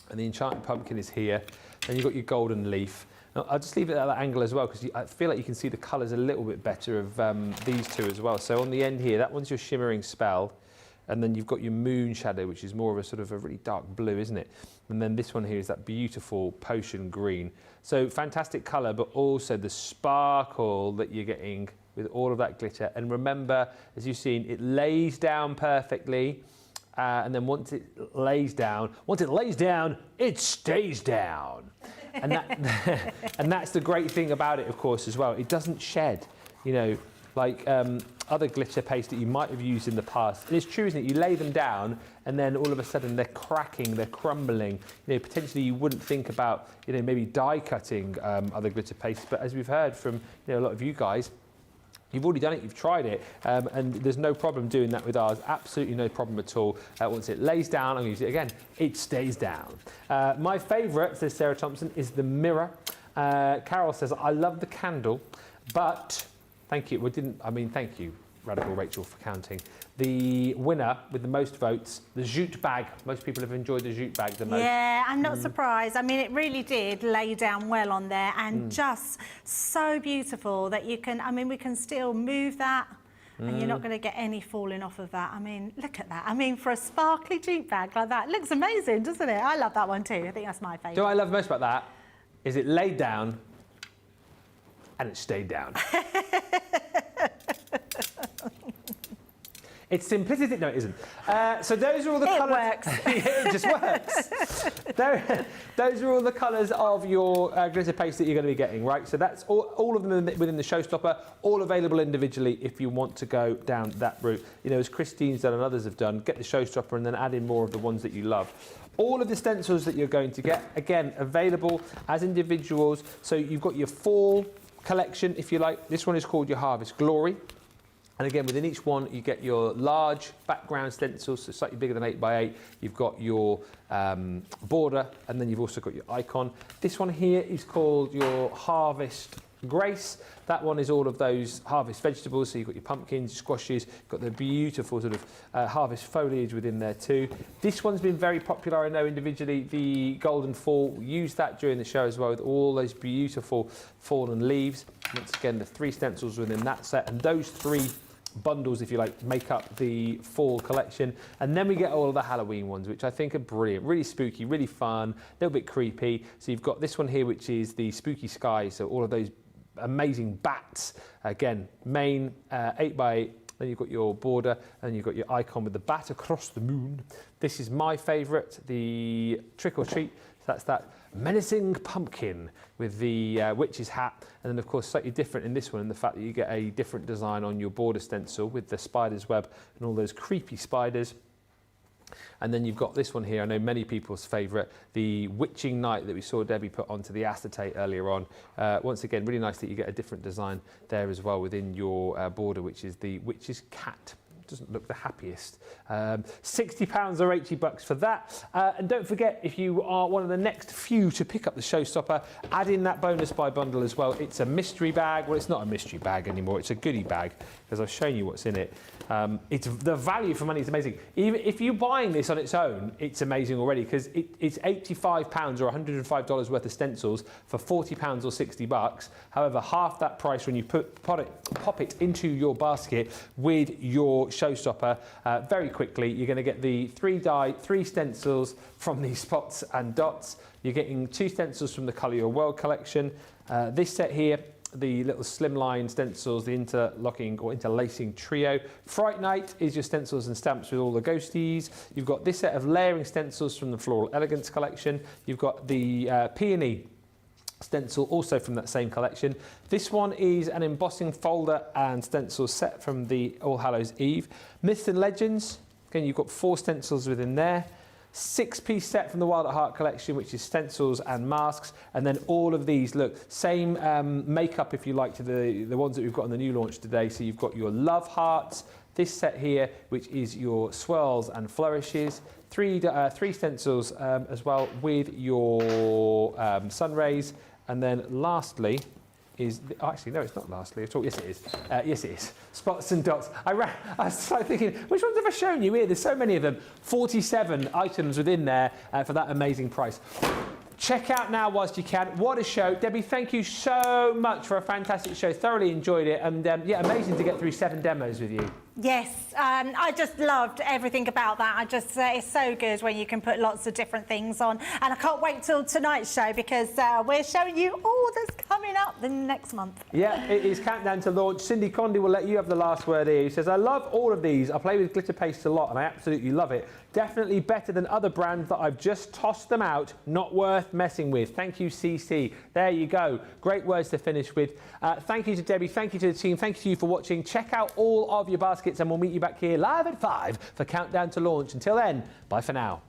and the Enchanted Pumpkin is here. Then you've got your Golden Leaf. Now, I'll just leave it at that angle as well, because I feel like you can see the colours a little bit better of these two as well. So on the end here, that one's your Shimmering Spell. And then you've got your Moon Shadow, which is more of a sort of a really dark blue, isn't it? And then this one here is that beautiful Potion Green. So fantastic colour, but also the sparkle that you're getting with all of that glitter. And remember, as you've seen, it lays down perfectly. And then once it lays down, it stays down. And that, and that's the great thing about it, of course, as well. It doesn't shed, you know, like other glitter paste that you might have used in the past. And it's true, isn't it? You lay them down and then all of a sudden they're cracking, they're crumbling. You know, potentially you wouldn't think about, you know, maybe die cutting other glitter pastes, but as we've heard from, you know, a lot of you guys, you've already done it, you've tried it, and there's no problem doing that with ours, absolutely no problem at all. Once it lays down, I'm going to use it again, it stays down. My favourite, says Sarah Thompson, is the mirror. Carol says, I love the candle, but, thank you, thank you, Radical Rachel, for counting. The winner with the most votes, the jute bag. Most people have enjoyed the jute bag the most. Yeah, I'm not surprised. I mean, it really did lay down well on there and just so beautiful that you can, I mean, we can still move that and you're not going to get any falling off of that. I mean, look at that. I mean, for a sparkly jute bag like that, it looks amazing, doesn't it? I love that one too. I think that's my favourite. Do I love most about that is it laid down and it stayed down. It's simplicity. No, it isn't. So those are all the colours. It works. It just works. Those are all the colours of your glitter paste that you're going to be getting, right? So that's all of them within the Showstopper, all available individually if you want to go down that route. You know, as Christine's done and others have done, get the Showstopper and then add in more of the ones that you love. All of the stencils that you're going to get, again, available as individuals. So you've got your fall collection, if you like. This one is called your Harvest Glory. And again, within each one, you get your large background stencils, so slightly bigger than 8x8. You've got your border, and then you've also got your icon. This one here is called your Harvest Grace. That one is all of those harvest vegetables. So you've got your pumpkins, squashes, got the beautiful sort of harvest foliage within there too. This one's been very popular, I know, individually. The Golden Fall, we used that during the show as well with all those beautiful fallen leaves. Once again, the 3 stencils within that set, and those 3 bundles, if you like, make up the fall collection. And then we get all of the Halloween ones, which I think are brilliant, really spooky, really fun, a little bit creepy. So you've got this one here, which is the Spooky Sky, so all of those amazing bats. Again, main 8x8, then you've got your border, and you've got your icon with the bat across the moon. This is my favourite, the Trick or Treat. So that's that menacing pumpkin with the witch's hat, and then of course slightly different in this one in the fact that you get a different design on your border stencil with the spider's web and all those creepy spiders. And then you've got this one here, I know many people's favourite, the Witching Night that we saw Debbie put onto the acetate earlier on. Once again, really nice that you get a different design there as well within your border, which is the witch's cat. Doesn't look the happiest. £60 or $80 for that. And don't forget, if you are one of the next few to pick up the Showstopper, add in that bonus buy bundle as well. It's a mystery bag. Well, it's not a mystery bag anymore. It's a goodie bag, because I've shown you what's in it. It's the value for money is amazing. Even if you're buying this on its own, it's amazing already, because it's £85 or $105 worth of stencils for £40 or $60. However, half that price when you pop it into your basket with your Showstopper. Very quickly, you're going to get the 3 stencils from these spots and dots. You're getting 2 stencils from the Colour Your World collection. This set here, the little slimline stencils, the interlocking or interlacing trio. Fright Night is your stencils and stamps with all the ghosties. You've got this set of layering stencils from the Floral Elegance collection. You've got the Peony stencil also from that same collection. This one is an embossing folder and stencil set from the All Hallows Eve. Myths and Legends, again, you've got 4 stencils within there. 6-piece set from the Wild at Heart collection, which is stencils and masks. And then all of these, look, same makeup, if you like, to the ones that we've got on the new launch today. So you've got your Love Hearts, this set here, which is your Swirls and Flourishes. 3 stencils as well with your Sun Rays. And then lastly, is, oh, actually, no, it's not lastly at all. Yes, it is. Yes, it is. Spots and dots. I was started thinking, which ones have I shown you here? There's so many of them. 47 items within there for that amazing price. Check out now whilst you can. What a show. Debbie, thank you so much for a fantastic show. Thoroughly enjoyed it. And yeah, amazing to get through 7 demos with you. Yes, I just loved everything about that. It's so good when you can put lots of different things on. And I can't wait till tonight's show because we're showing you all that's coming up the next month. Yeah, it is countdown to launch. Cindy Condy will let you have the last word here. He says, I love all of these. I play with glitter paste a lot and I absolutely love it. Definitely better than other brands that I've just tossed them out. Not worth messing with. Thank you, CC. There you go. Great words to finish with. Thank you to Debbie. Thank you to the team. Thank you to you for watching. Check out all of your baskets and we'll meet you back here live at 5 for Countdown to Launch. Until then, bye for now.